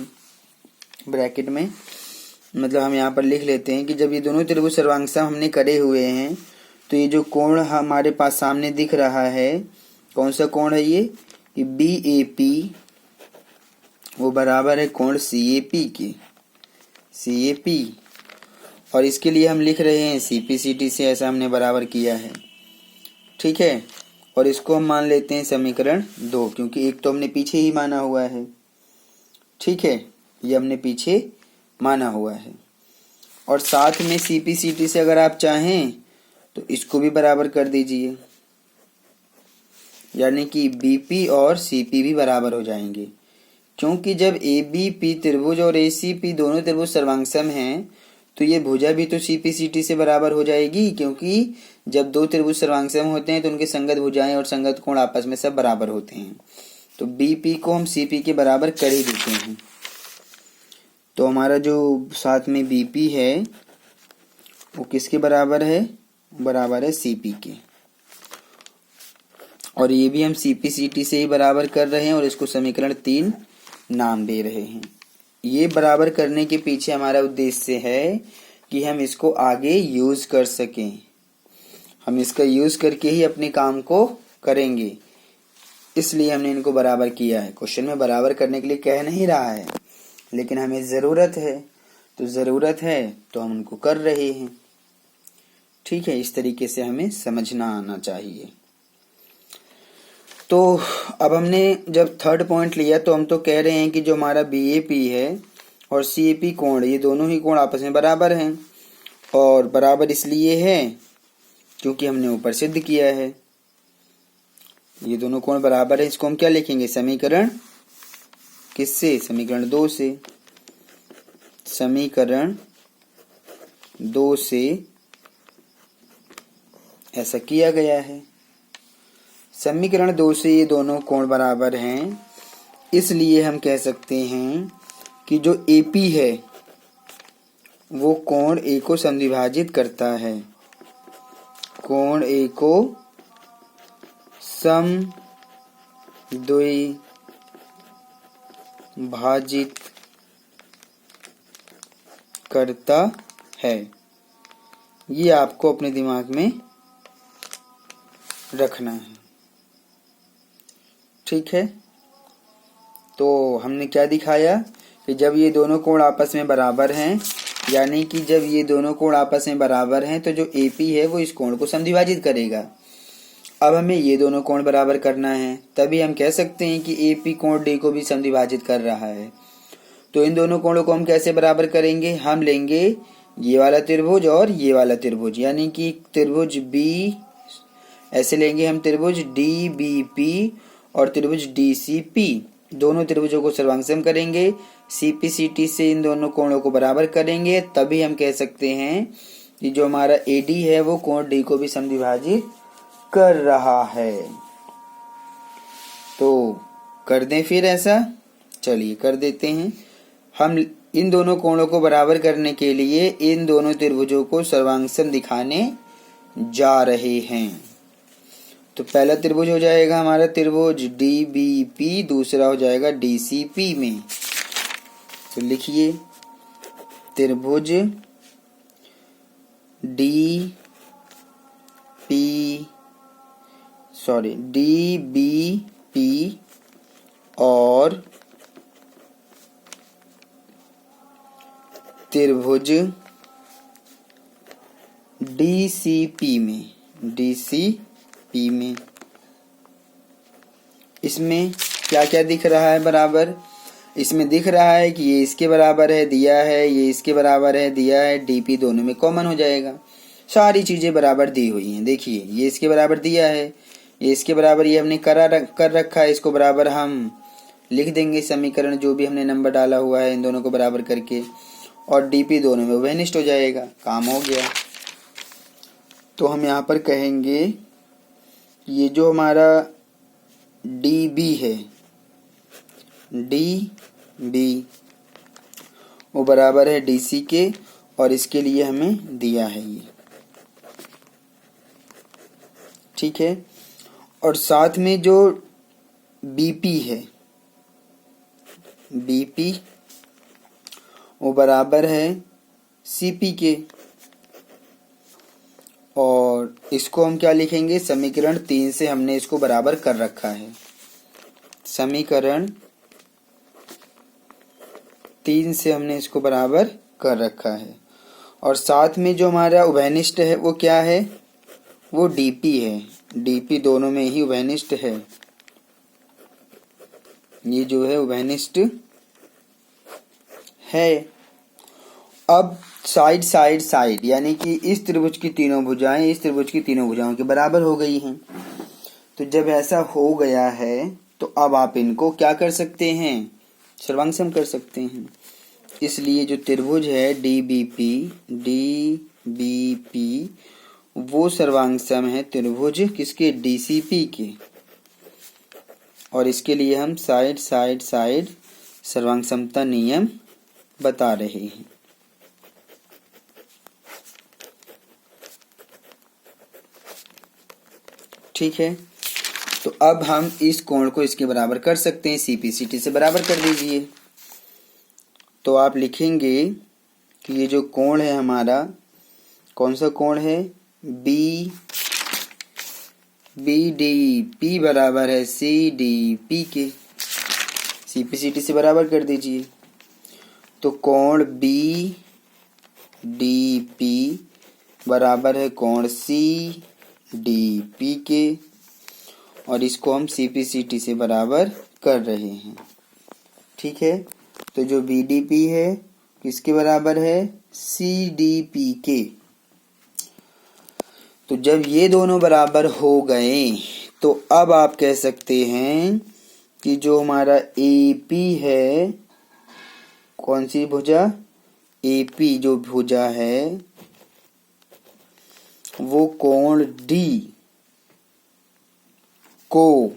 ब्रैकेट में। मतलब हम यहाँ पर लिख लेते हैं कि जब ये दोनों त्रिभुज सर्वांगसम हमने करे हुए हैं, तो ये जो कोण हमारे पास सामने दिख रहा है, कौन सा कोण है ये? कि BAP वो बराबर है कोण CAP के, CAP। और इसके लिए हम लिख रहे हैं CPCT से, ऐसा हमने बराबर किया है, ठीक है। और इसको हम मान लेते हैं समीकरण 2, क्योंकि एक तो हमने पीछे ही माना हुआ है, ठीक है, ये हमने पीछे माना हुआ है। और साथ में CPCT से अगर आप चाहें तो इसको भी बराबर कर दीजिए, यानी कि BP और CP भी बराबर हो जाएंगे। क्योंकि जब ABP त्रिभुज और ACP दोनों त्रिभुज सर्वांगसम हैं, तो ये भुजा भी तो CPCT से बराबर हो जाएगी, क्योंकि जब दो त्रिभुज सर्वांगसम होते हैं तो उनके संगत भुजाएं और संगत कोण आपस में सब बराबर होते हैं। तो BP को हम CP के बराबर कर ही देते हैं। तो हमारा जो साथ में BP है वो किसके बराबर है? बराबर है CP के। और ये भी हम CPCT से ही बराबर कर रहे हैं और इसको समीकरण 3 नाम दे रहे हैं। ये बराबर करने के पीछे हमारा उद्देश्य है कि हम इसको आगे यूज कर सकें, हम इसका यूज करके ही अपने काम को करेंगे, इसलिए हमने इनको बराबर किया है। क्वेश्चन में बराबर करने के लिए कह नहीं रहा है, लेकिन हमें ज़रूरत है, तो ज़रूरत है तो हम उनको कर रहे हैं, ठीक है। इस तरीके से हमें समझना आना चाहिए। तो अब हमने जब थर्ड पॉइंट लिया तो हम तो कह रहे हैं कि जो हमारा BAP है और CAP कोण, ये दोनों ही कोण आपस में बराबर हैं। और बराबर इसलिए है क्योंकि हमने ऊपर सिद्ध किया है ये दोनों कोण बराबर है। इसको हम क्या लिखेंगे? समीकरण किससे? समीकरण 2 से। समीकरण 2 से ऐसा किया गया है। समीकरण 2 से ये दोनों कोण बराबर हैं, इसलिए हम कह सकते हैं कि जो AP है वो कोण A को समद्विभाजित करता है, कोण A को समद्विभाजित करता है। ये आपको अपने दिमाग में रखना है, ठीक है। तो हमने क्या दिखाया कि जब ये दोनों कोण आपस में बराबर हैं, यानी कि जब ये दोनों कोण आपस में बराबर हैं, तो जो AP है वो इस कोण को समद्विभाजित करेगा। अब हमें ये दोनों कोण बराबर करना है, तभी हम कह सकते हैं कि AP कोण D को भी समद्विभाजित कर रहा है। तो इन दोनों कोणों को हम कैसे बराबर करेंगे? हम लेंगे ये वाला त्रिभुज और ये वाला त्रिभुज, यानी कि त्रिभुज बी, ऐसे लेंगे हम त्रिभुज डी बी पी और त्रिभुज डी सी पी, दोनों त्रिभुजों को सर्वांग करेंगे, सी पी सी टी से इन दोनों कोणों को बराबर करेंगे, तभी हम कह सकते हैं कि जो हमारा ए डी है वो कोण डी को भी समद्विभाजित कर रहा है। तो कर दें फिर ऐसा, चलिए कर देते हैं। हम इन दोनों कोणों को बराबर करने के लिए इन दोनों त्रिभुजों को सर्वांग दिखाने जा रहे हैं। तो पहला त्रिभुज हो जाएगा हमारा त्रिभुज डी बी पी, दूसरा हो जाएगा डी सी पी में। तो लिखिए त्रिभुज डी बी पी और त्रिभुज डी सी पी में, इसमें क्या क्या दिख रहा है बराबर? इसमें दिख रहा है कि ये इसके बराबर है दिया है, ये इसके बराबर है दिया है, डीपी दोनों में कॉमन हो जाएगा। सारी चीजें बराबर दी हुई हैं। देखिए ये इसके बराबर दिया है, ये इसके बराबर ये हमने कर रखा है, इसको बराबर हम लिख देंगे समीकरण जो भी हमने नंबर डाला हुआ है इन दोनों को बराबर करके, और डीपी दोनों में उभयनिष्ठ हो जाएगा, काम हो गया। तो हम यहाँ पर कहेंगे ये जो हमारा डी बी है, डी बी वो बराबर है डी सी के, और इसके लिए हमें दिया है ये, ठीक है। और साथ में जो बीपी है, बीपी वो बराबर है सीपी के, और इसको हम क्या लिखेंगे? समीकरण 3 से हमने इसको बराबर कर रखा है। समीकरण 3 से हमने इसको बराबर कर रखा है। और साथ में जो हमारा उभयनिष्ठ है वो क्या है? वो डीपी है। डीपी दोनों में ही उभयनिष्ठ है, ये जो है उभयनिष्ठ है। अब साइड साइड साइड, यानी कि इस त्रिभुज की तीनों भुजाएं इस त्रिभुज की तीनों भुजाओं के बराबर हो गई हैं। तो जब ऐसा हो गया है तो अब आप इनको क्या कर सकते हैं? सर्वांग कर सकते हैं। इसलिए जो त्रिभुज है डी बी पी वो सर्वांग है त्रिभुज किसके? डी सी पी के। और इसके लिए हम साइड साइड साइड सर्वांग समता नियम बता रहे हैं। ठीक है, तो अब हम इस कोण को इसके बराबर कर सकते हैं, सीपीसीटी से बराबर कर दीजिए। तो आप लिखेंगे कि ये जो कोण है हमारा, कौन सा कोण है? बी डी पी बराबर है सी डी पी के, सीपीसीटी से बराबर कर दीजिए। तो कोण बी डी पी बराबर है कोण सी डी पी के, और इसको हम सीपीसीटी से बराबर कर रहे हैं। ठीक है, तो जो बीडीपी है किसके बराबर है? सीडीपी के। तो जब ये दोनों बराबर हो गए तो अब आप कह सकते हैं कि जो हमारा एपी है, कौन सी भुजा? एपी जो भुजा है वो कोण डी को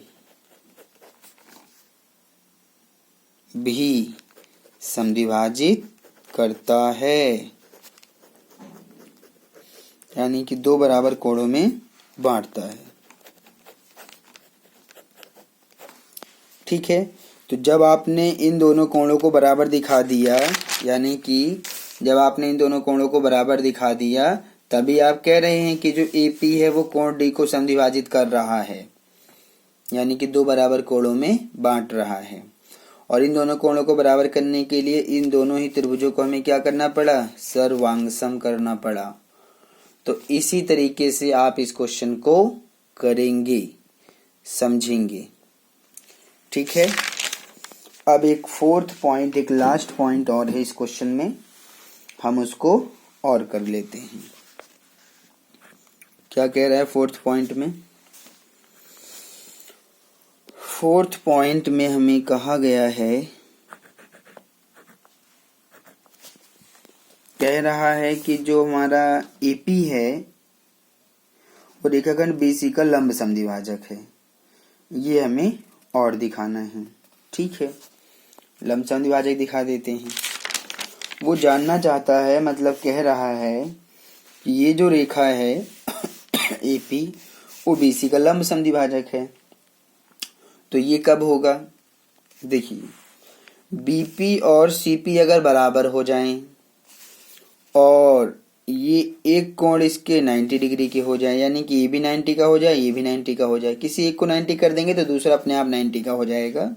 भी समद्विभाजित करता है, यानी कि दो बराबर कोणों में बांटता है। ठीक है, तो जब आपने इन दोनों कोणों को बराबर दिखा दिया, यानी कि जब आपने इन दोनों कोणों को बराबर दिखा दिया, तभी आप कह रहे हैं कि जो एपी है वो कोण डी को समद्विभाजित कर रहा है, यानी कि दो बराबर कोणों में बांट रहा है। और इन दोनों कोणों को बराबर करने के लिए इन दोनों ही त्रिभुजों को हमें क्या करना पड़ा? सर्वांगसम करना पड़ा। तो इसी तरीके से आप इस क्वेश्चन को करेंगे, समझेंगे। ठीक है, अब एक फोर्थ पॉइंट, एक लास्ट पॉइंट और है इस क्वेश्चन में, हम उसको और कर लेते हैं। क्या कह रहा है फोर्थ पॉइंट में? फोर्थ पॉइंट में हमें कहा गया है, कह रहा है कि जो हमारा एपी है वो रेखाखंड बीसी का लंब समद्विभाजक है। ये हमें और दिखाना है। ठीक है, लंब समद्विभाजक दिखा देते हैं। वो जानना चाहता है, मतलब कह रहा है कि ये जो रेखा है एपी वो बीसी का लंब समद्विभाजक है। तो ये कब होगा? देखिए, बीपी और सीपी अगर बराबर हो जाएं और ये एक कोण इसके 90 डिग्री के हो जाए, यानी कि ये भी 90 का हो जाए, ये भी 90 का हो जाए, किसी एक को 90 कर देंगे तो दूसरा अपने आप 90 का हो जाएगा।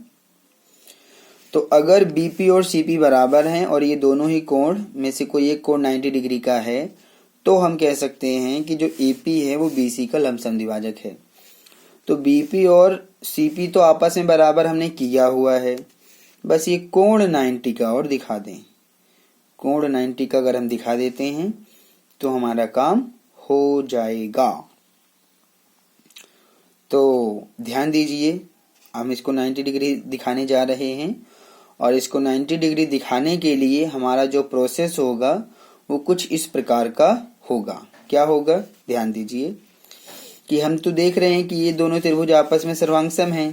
तो अगर बीपी और सीपी बराबर हैं और ये दोनों ही कोण में से कोई एक कोण 90 डिग्री का है, तो हम कह सकते हैं कि जो एपी है वो बीसी का लंब समद्विभाजक है। तो बीपी और सीपी तो आपस में बराबर हमने किया हुआ है, बस ये कोण 90 का और दिखा दें। कोण 90 का अगर हम दिखा देते हैं तो हमारा काम हो जाएगा। तो ध्यान दीजिए, हम इसको 90 डिग्री दिखाने जा रहे हैं और इसको 90 डिग्री दिखाने के लिए हमारा जो प्रोसेस होगा वो कुछ इस प्रकार का होगा। क्या होगा? ध्यान दीजिए कि हम तो देख रहे हैं कि ये दोनों त्रिभुज आपस में सर्वांगसम हैं।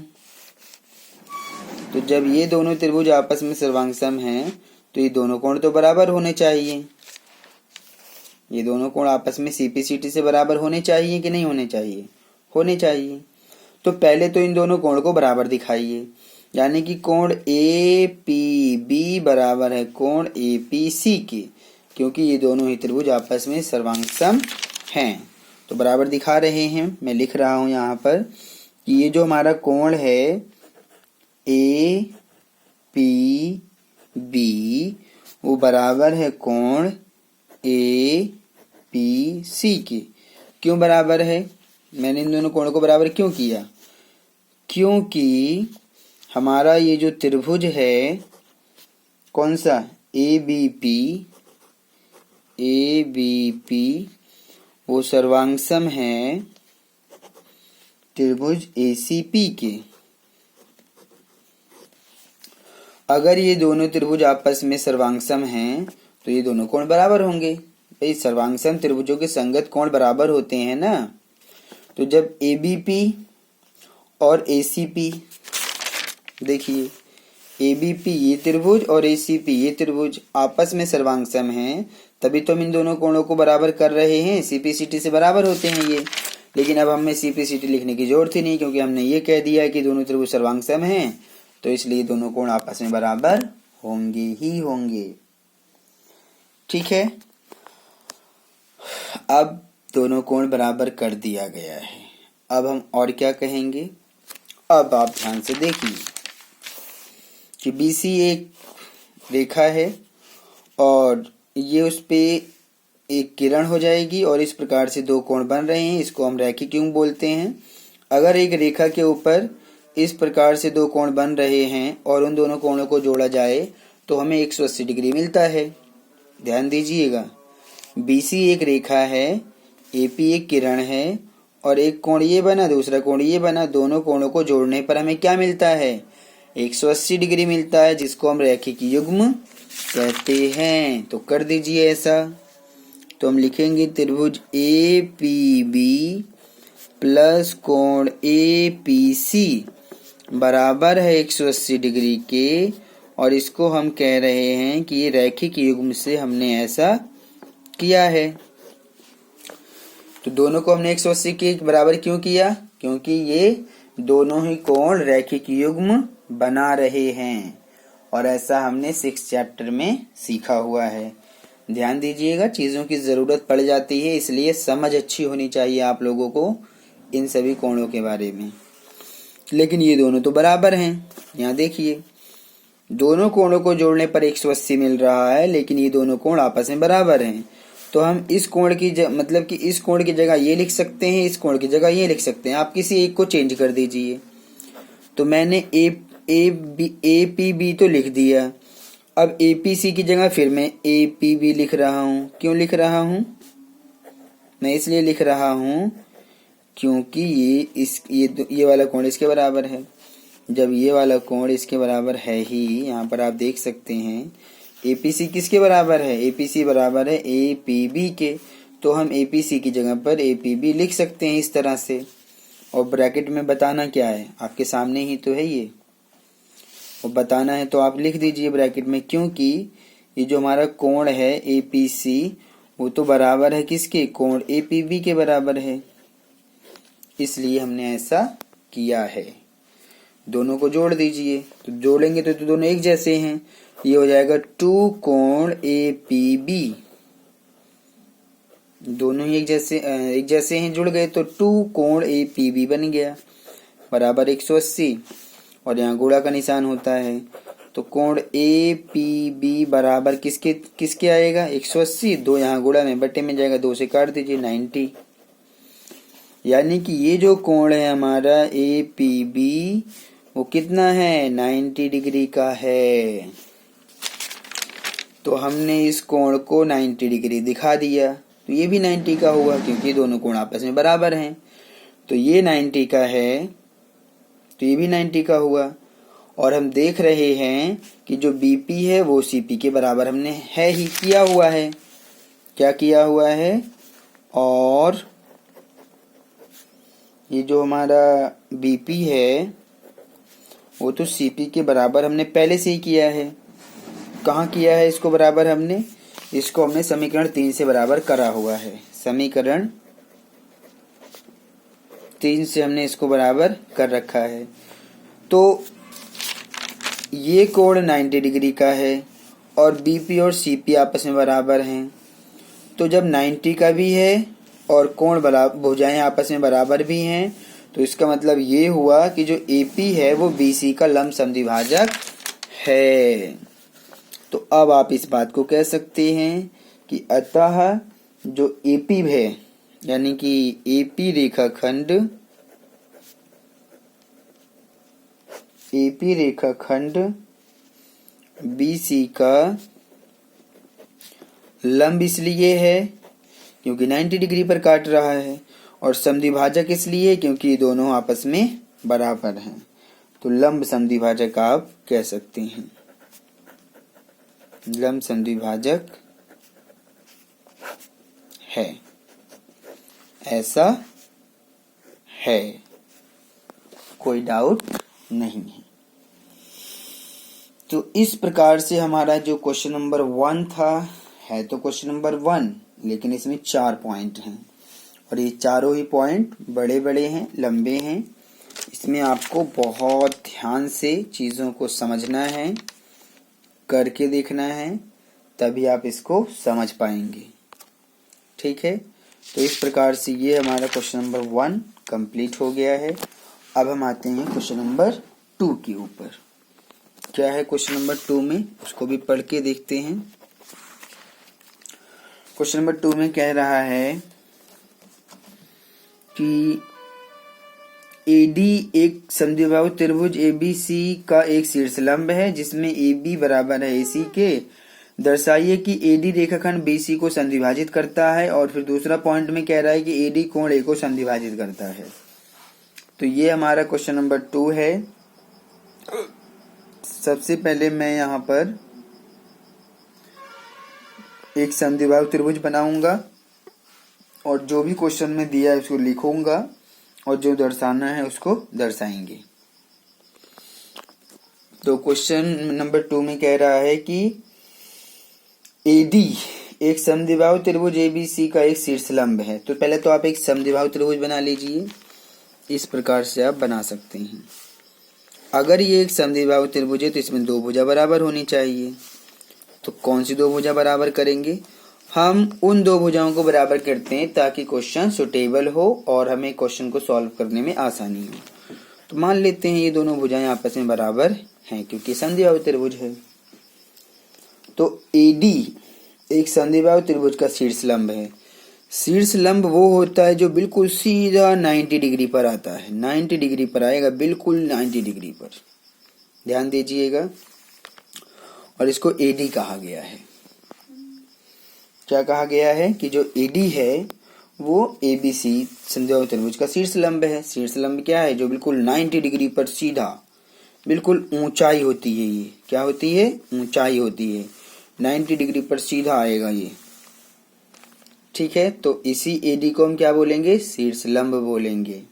तो जब ये दोनों त्रिभुज आपस में सर्वांगसम हैं तो ये दोनों कोण तो बराबर होने चाहिए। ये दोनों कोण आपस में सीपी सीटी से बराबर होने चाहिए कि नहीं होने चाहिए? होने चाहिए। तो पहले तो इन दोनों कोण को बराबर दिखाइए, यानी कि कोण ए पी बी बराबर है कोण ए पी सी के, क्योंकि ये दोनों ही त्रिभुज आपस में सर्वांगसम हैं। तो बराबर दिखा रहे हैं। मैं लिख रहा हूं यहाँ पर कि ये जो हमारा कोण है ए पी बी वो बराबर है कोण ए पी सी के। क्यों बराबर है? मैंने इन दोनों कोणों को बराबर क्यों किया? क्योंकि हमारा ये जो त्रिभुज है कौन सा, ए बी पी वो सर्वांगसम है त्रिभुज ए सी पी के। अगर ये दोनों त्रिभुज आपस में सर्वांगसम हैं तो ये दोनों कोण बराबर होंगे। भाई सर्वांगसम त्रिभुजों के संगत कोण बराबर होते हैं ना। तो जब एबीपी और एसीपी, देखिए एबीपी ये त्रिभुज और एसीपी ये त्रिभुज आपस में सर्वांगसम हैं, तभी तो हम इन दोनों कोणों को बराबर कर रहे हैं। सीपी सीटी से बराबर होते हैं ये। लेकिन अब हमें सीपी सीटी लिखने की जरूरत ही नहीं, क्योंकि हमने ये कह दिया है कि दोनों त्रिभुज सर्वांगसम हैं, तो इसलिए दोनों कोण आपस में बराबर होंगे ही होंगे। ठीक है, अब दोनों कोण बराबर कर दिया गया है। अब हम और क्या कहेंगे? अब आप ध्यान से देखिए कि बीसी एक रेखा है और ये उस पे एक किरण हो जाएगी और इस प्रकार से दो कोण बन रहे हैं। इसको हम रैखिक युग्म बोलते हैं। अगर एक रेखा के ऊपर इस प्रकार से दो कोण बन रहे हैं और उन दोनों कोणों को जोड़ा जाए तो हमें 180 डिग्री मिलता है। ध्यान दीजिएगा, बीसी एक रेखा है, एपी एक किरण है और एक कोण ये बना, दूसरा कोण ये बना। दोनों कोणों को जोड़ने पर हमें क्या मिलता है? 180 डिग्री मिलता है, जिसको हम रैखिक युग्म कहते हैं। तो कर दीजिए ऐसा। तो हम लिखेंगे त्रिभुज ए पी बी प्लस कोण ए पी सी बराबर है 180 डिग्री के, और इसको हम कह रहे हैं कि ये रैखिक युग्म से हमने ऐसा किया है। तो दोनों को हमने 180 के बराबर क्यों किया? क्योंकि ये दोनों ही कोण रैखिक युग्म बना रहे हैं, और ऐसा हमने 6th चैप्टर में सीखा हुआ है। ध्यान दीजिएगा, चीजों की जरूरत पड़ जाती है, इसलिए समझ अच्छी होनी चाहिए आप लोगों को इन सभी कोणों के बारे में। लेकिन ये दोनों तो बराबर हैं। यहाँ देखिए, दोनों कोणों को जोड़ने पर 180 मिल रहा है, लेकिन ये दोनों कोण आपस में बराबर हैं। तो हम इस कोण की मतलब कि इस कोण की जगह ये लिख सकते हैं, इस कोण की जगह ये लिख सकते हैं। आप किसी एक को चेंज कर दीजिए। तो मैंने ए पी बी तो लिख दिया। अब APC की जगह फिर मैं APB लिख रहा हूँ। क्यों लिख रहा हूँ? मैं इसलिए लिख रहा हूँ क्योंकि ये वाला कोण इसके बराबर है। जब ये वाला कोण इसके बराबर है ही, यहाँ पर आप देख सकते हैं APC किसके बराबर है? APC बराबर है APB के। तो हम APC की जगह पर APB लिख सकते हैं इस तरह से। और ब्रैकेट में बताना क्या है? आपके सामने ही तो है ये, और बताना है तो आप लिख दीजिए ब्रैकेट में, क्योंकि ये जो हमारा कोण है APC वो तो बराबर है किसके? कोण APB के बराबर है, इसलिए हमने ऐसा किया है। दोनों को जोड़ दीजिए, तो जोड़ेंगे तो दोनों एक जैसे हैं। ये हो जाएगा 2 कोण APB, दोनों ही एक जैसे हैं, जुड़ गए तो 2 कोण APB बन गया बराबर 180। और यहाँ गुणा का निशान होता है, तो कोण APB बराबर किसके आएगा? 180। 2 यहाँ गुणा में बटे में जाएगा, 2 से काट दीजिए 90। यानी कि ये जो कोण है हमारा APB वो कितना है? 90 डिग्री का है। तो हमने इस कोण को 90 डिग्री दिखा दिया, तो ये भी 90 का होगा क्योंकि दोनों कोण आपस में बराबर हैं। तो ये 90 का है तो ये भी 90 का हुआ। और हम देख रहे हैं कि जो BP है वो CP के बराबर हमने है ही किया हुआ है। क्या किया हुआ है? और ये जो हमारा BP है वो तो CP के बराबर हमने पहले से ही किया है। कहाँ किया है इसको बराबर? इसको हमने समीकरण 3 से बराबर करा हुआ है। समीकरण 3 से हमने इसको बराबर कर रखा है। तो ये कोण 90 डिग्री का है और BP और CP आपस में बराबर हैं। तो जब 90 का भी है और कोण भुजाएं आपस में बराबर भी हैं, तो इसका मतलब ये हुआ कि जो AP है वो BC का लंब समद्विभाजक है। तो अब आप इस बात को कह सकते हैं कि अतः जो AP है यानी कि AP रेखाखंड BC का लंब इसलिए है क्योंकि 90 डिग्री पर काट रहा है, और समद्विभाजक इसलिए क्योंकि दोनों आपस में बराबर हैं। तो लंब समद्विभाजक आप कह सकते हैं। लंब समद्विभाजक है, ऐसा है, कोई डाउट नहीं है। तो इस प्रकार से हमारा जो क्वेश्चन नंबर 1 था, है तो क्वेश्चन नंबर 1 लेकिन इसमें 4 पॉइंट हैं, और ये चारों ही पॉइंट बड़े बड़े हैं, लंबे हैं। इसमें आपको बहुत ध्यान से चीज़ों को समझना है, करके देखना है, तभी आप इसको समझ पाएंगे। ठीक है, तो इस प्रकार से ये हमारा क्वेश्चन नंबर 1 कंप्लीट हो गया है। अब हम आते हैं क्वेश्चन नंबर 2 के ऊपर। क्या है क्वेश्चन नंबर 2 में, उसको भी पढ़ के देखते हैं। क्वेश्चन नंबर 2 में कह रहा है कि AD एक समद्विबाहु त्रिभुज ABC का एक शीर्षलंब है जिसमें AB बराबर है AC के। दर्शाइए कि AD रेखाखंड BC को समद्विभाजित करता है। और फिर दूसरा पॉइंट में कह रहा है कि AD कोण A को समद्विभाजित करता है। तो ये हमारा क्वेश्चन नंबर 2 है। सबसे पहले मैं यहाँ पर एक समद्विबाहु त्रिभुज बनाऊंगा और जो भी क्वेश्चन में दिया है उसको लिखूंगा और जो दर्शाना है उसको दर्शाएंगे। तो क्वेश्चन नंबर 2 में कह रहा है कि AD एक समद्विबाहु त्रिभुज ABC का एक शीर्षलंब है। तो पहले तो आप एक समद्विबाहु त्रिभुज बना लीजिए। इस प्रकार से आप बना सकते हैं। अगर ये एक समद्विबाहु त्रिभुज है तो इसमें 2 भुजा बराबर होनी चाहिए। तो कौन सी 2 भुजा बराबर करेंगे? हम उन 2 भुजाओं को बराबर करते हैं ताकि क्वेश्चन सुटेबल हो और हमें क्वेश्चन को सॉल्व करने में आसानी हो। तो मान लेते हैं ये दोनों भुजाएं आपस में बराबर हैं क्योंकि समद्विबाहु त्रिभुज है। तो AD एक समद्विबाहु त्रिभुज का शीर्षलंब है। शीर्षलंब वो होता है जो बिल्कुल सीधा 90 डिग्री पर आता है। 90 डिग्री पर आएगा, बिल्कुल 90 डिग्री पर, ध्यान दीजिएगा। और इसको एडी कहा गया है। क्या कहा गया है कि जो एडी है वो एबीसी समद्विबाहु त्रिभुज का शीर्ष लंब है। शीर्ष लंब क्या है? जो बिल्कुल 90 डिग्री पर सीधा, बिल्कुल ऊंचाई होती है। ये क्या होती है? ऊंचाई होती है। 90 डिग्री पर सीधा आएगा ये। ठीक है, तो इसी एडी को हम क्या बोलेंगे? शीर्ष लंब बोलेंगे।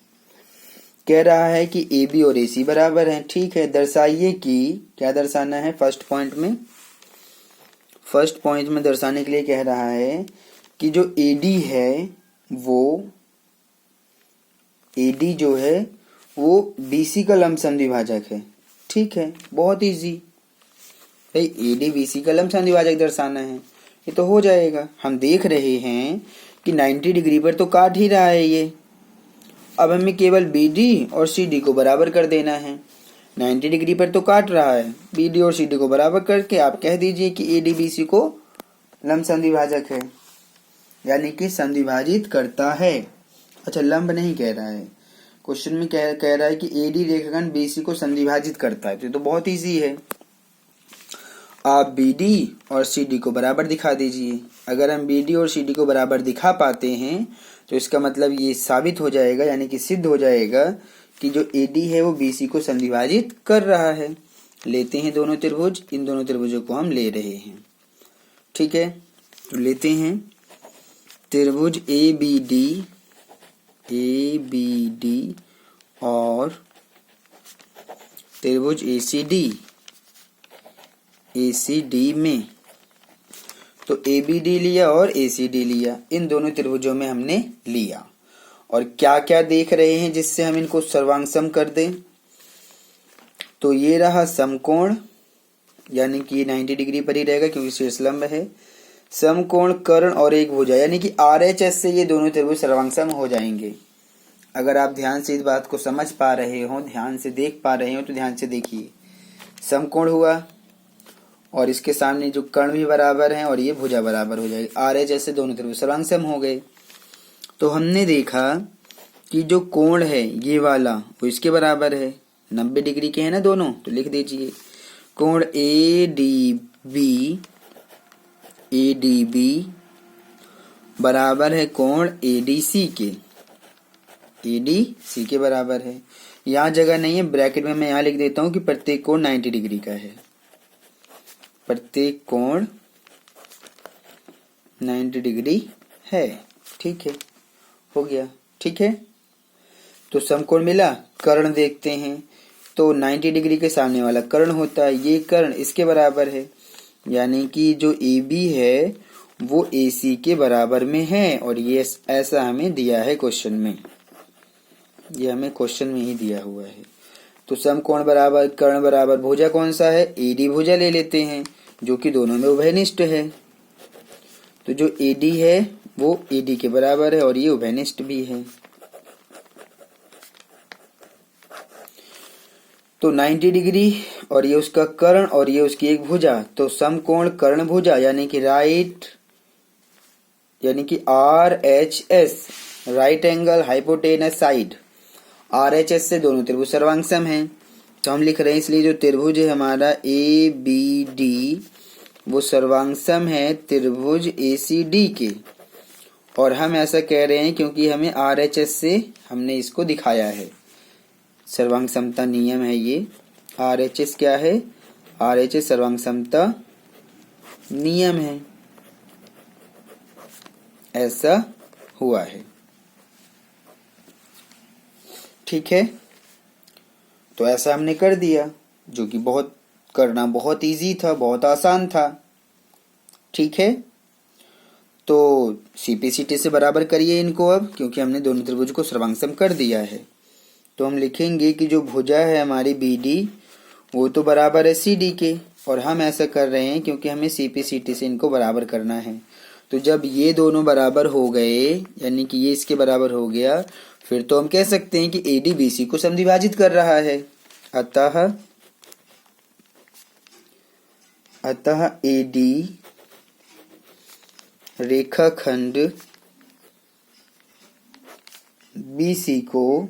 कह रहा है कि ए बी और ए सी बराबर हैं। ठीक है, दर्शाइए कि क्या दर्शाना है? फर्स्ट पॉइंट में दर्शाने के लिए कह रहा है कि जो एडी है वो एडी जो है वो बीसी का लंब समद्विभाजक है। ठीक है, बहुत इजी भाई, एडी बीसी का लंब समद्विभाजक दर्शाना है, ये तो हो जाएगा। हम देख रहे हैं कि 90 डिग्री पर तो काट ही रहा है ये। अब हमें केवल बीडी और सीडी को बराबर कर देना है। 90 डिग्री पर तो काट रहा है, बीडी और सीडी को बराबर करके आप कह दीजिए कि एडी बीसी को लंब समद्विभाजक है, यानी कि समद्विभाजित करता है। अच्छा, लंब नहीं कह रहा है, क्वेश्चन में कह रहा है कि एडी रेखाखंड बीसी को समद्विभाजित करता है। तो बहुत इजी है, आप बीडी और सीडी को बराबर दिखा दीजिए। अगर हम बीडी और सीडी को बराबर दिखा पाते हैं तो इसका मतलब ये साबित हो जाएगा, यानी कि सिद्ध हो जाएगा कि जो एडी है वो बीसी को समद्विभाजित कर रहा है। लेते हैं दोनों त्रिभुज, इन दोनों त्रिभुजों को हम ले रहे हैं। ठीक है, तो लेते हैं त्रिभुज ए बी डी और त्रिभुज ए सी डी में। तो ए बी डी लिया और ए सी डी लिया, इन दोनों त्रिभुजों में हमने लिया। और क्या क्या देख रहे हैं जिससे हम इनको सर्वांग कर दें? तो ये रहा समकोण, यानी कि 90 डिग्री पर ही रहेगा क्योंकि शीर्ष लंब है। समकोण, कर्ण और एक भुजा, यानी कि आरएचएस से ये दोनों त्रिभुज सर्वांग हो जाएंगे। अगर आप ध्यान से इस बात को समझ पा रहे हो, ध्यान से देख पा रहे हो, तो ध्यान से देखिए। समकोण हुआ और इसके सामने जो कर्ण भी बराबर हैं और ये भुजा बराबर हो जाएगी। आरएचएस से दोनों त्रिभुज सर्वांग हो गए। तो हमने देखा कि जो कोण है ये वाला वो इसके बराबर है, 90 डिग्री के हैं ना दोनों, तो लिख दीजिए कोण ए डी बी बराबर है कोण एडीसी के बराबर है। यहाँ जगह नहीं है, ब्रैकेट में मैं यहाँ लिख देता हूँ कि प्रत्येक कोण 90 डिग्री का है। प्रत्येक कोण 90 डिग्री है। ठीक है, हो गया। ठीक है, तो समकोण मिला। कर्ण देखते हैं, तो 90 डिग्री के सामने वाला कर्ण होता है, ये कर्ण इसके बराबर है, यानी कि जो ए बी है वो ए सी के बराबर में है। और ये ऐसा हमें दिया है क्वेश्चन में, ये हमें क्वेश्चन में ही दिया हुआ है। तो समकोण बराबर कर्ण बराबर भुजा कौन सा है? एडी भुजा ले लेते हैं, जो कि दोनों में उभयनिष्ठ है। तो जो एडी है वो एडी के बराबर है और ये उभयनिष्ठ भी है। तो 90 डिग्री और ये उसका कर्ण और ये उसकी एक भुजा, तो समकोण कर्ण भुजा, यानी कि RHS, right angle hypotenuse side. RHS से दोनों त्रिभुज सर्वांग हैं, तो हम लिख रहे हैं, इसलिए जो त्रिभुज है हमारा ABD वो सर्वांग है त्रिभुज ACD के। और हम ऐसा कह रहे हैं क्योंकि हमें RHS से हमने इसको दिखाया है, सर्वांग समता नियम है ये। RHS क्या है? RHS सर्वांग समता नियम है, ऐसा हुआ है। ठीक है, तो ऐसा हमने कर दिया, जो कि करना बहुत इजी था, बहुत आसान था। ठीक है, तो CPCT से बराबर करिए इनको अब, क्योंकि हमने दोनों त्रिभुज को सर्वांग कर दिया है। तो हम लिखेंगे कि जो भुजा है हमारी BD वो तो बराबर है CD के, और हम ऐसा कर रहे हैं क्योंकि हमें CPCT से इनको बराबर करना है। तो जब ये दोनों बराबर हो गए, यानी कि ये इसके बराबर हो गया, फिर तो हम कह सकते हैं कि AD BC को समद्विभाजित कर रहा है। अतः AD रेखाखंड BC को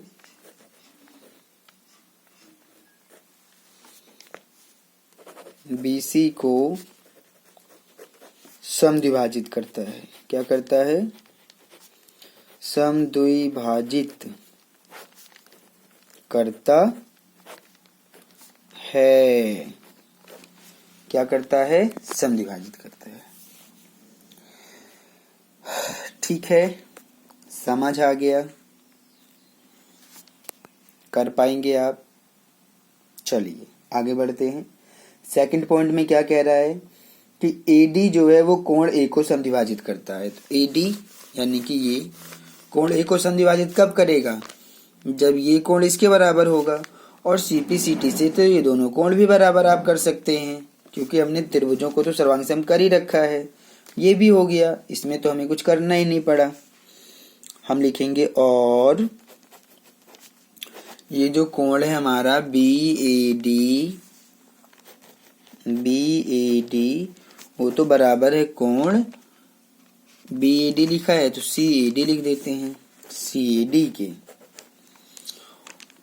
BC को समद्विभाजित करता है। क्या करता है? समद्विभाजित करता है। क्या करता है? समद्विभाजित करता है। ठीक है, समझ आ गया? कर पाएंगे आप? चलिए आगे बढ़ते हैं। सेकंड पॉइंट में क्या कह रहा है कि AD जो है वो कोण A को समद्विभाजित करता है। तो AD यानी कि ये कोण A को समद्विभाजित कब करेगा? जब ये कोण इसके बराबर होगा। और CPCT से तो ये दोनों कोण भी बराबर आप कर सकते हैं, क्योंकि हमने त्रिभुजों को तो सर्वांग सम कर ही रखा है। ये भी हो गया, इसमें तो हमें कुछ करना ही नहीं पड़ा। हम लिखेंगे और ये जो कोण है हमारा BAD वो तो बराबर है कोण BAD लिखा है तो CAD लिख देते हैं, CAD के।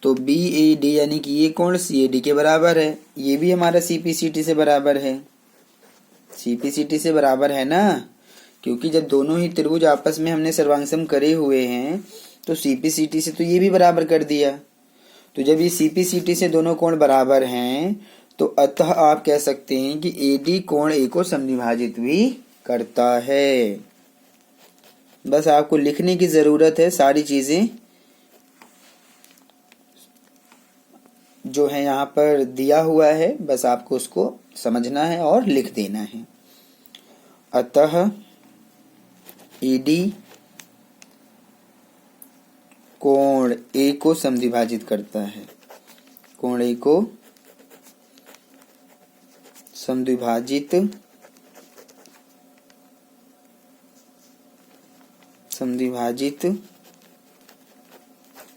तो BAD यानी कि ये कोण CAD के बराबर है। ये भी हमारा CPCT से बराबर है। CPCT से बराबर है ना, क्योंकि जब दोनों ही त्रिभुज आपस में हमने सर्वांग सम करे हुए हैं तो CPCT से तो ये भी बराबर कर दिया। तो जब ये CPCT से दोनों कोण बराबर हैं तो अतः आप कह सकते हैं कि AD कोण A को समद्विभाजित भी करता है। बस आपको लिखने की जरूरत है, सारी चीजें जो है यहाँ पर दिया हुआ है, बस आपको उसको समझना है और लिख देना है। अतः AD कोण A को समद्विभाजित करता है। कोण A को समद्विभाजित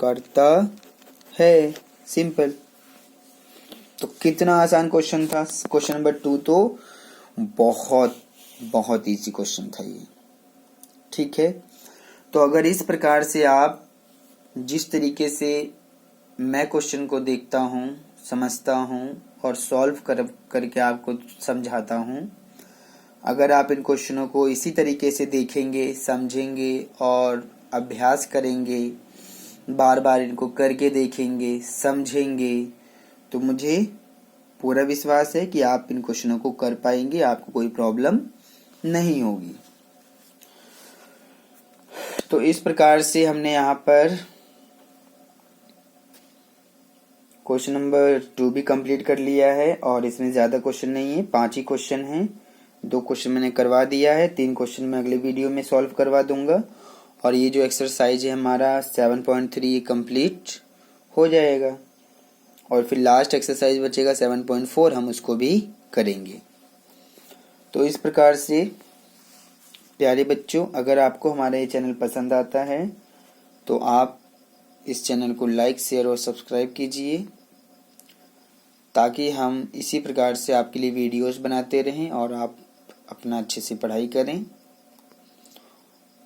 करता है। सिंपल। तो कितना आसान क्वेश्चन था। क्वेश्चन नंबर 2 तो बहुत बहुत इजी क्वेश्चन था ये। ठीक है, तो अगर इस प्रकार से आप जिस तरीके से मैं क्वेश्चन को देखता हूँ, समझता हूँ और सॉल्व करके आपको समझाता हूँ, अगर आप इन क्वेश्चनों को इसी तरीके से देखेंगे, समझेंगे और अभ्यास करेंगे, बार बार इनको करके देखेंगे, समझेंगे, तो मुझे पूरा विश्वास है कि आप इन क्वेश्चनों को कर पाएंगे, आपको कोई प्रॉब्लम नहीं होगी। तो इस प्रकार से हमने यहाँ पर क्वेश्चन नंबर 2 भी कंप्लीट कर लिया है और इसमें ज़्यादा क्वेश्चन नहीं है, 5 ही क्वेश्चन हैं। 2 क्वेश्चन मैंने करवा दिया है, 3 क्वेश्चन मैं अगले वीडियो में सॉल्व करवा दूंगा और ये जो एक्सरसाइज है हमारा 7.3 कंप्लीट हो जाएगा और फिर लास्ट एक्सरसाइज बचेगा 7.4, हम उसको भी करेंगे। तो इस प्रकार से प्यारे बच्चों, अगर आपको हमारा ये चैनल पसंद आता है तो आप इस चैनल को लाइक, शेयर और सब्सक्राइब कीजिए, ताकि हम इसी प्रकार से आपके लिए वीडियोस बनाते रहें और आप अपना अच्छे से पढ़ाई करें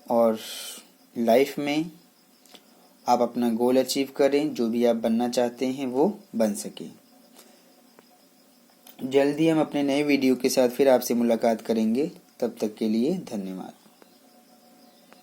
और लाइफ में आप अपना गोल अचीव करें, जो भी आप बनना चाहते हैं वो बन सके। जल्दी हम अपने नए वीडियो के साथ फिर आपसे मुलाकात करेंगे। तब तक के लिए धन्यवाद।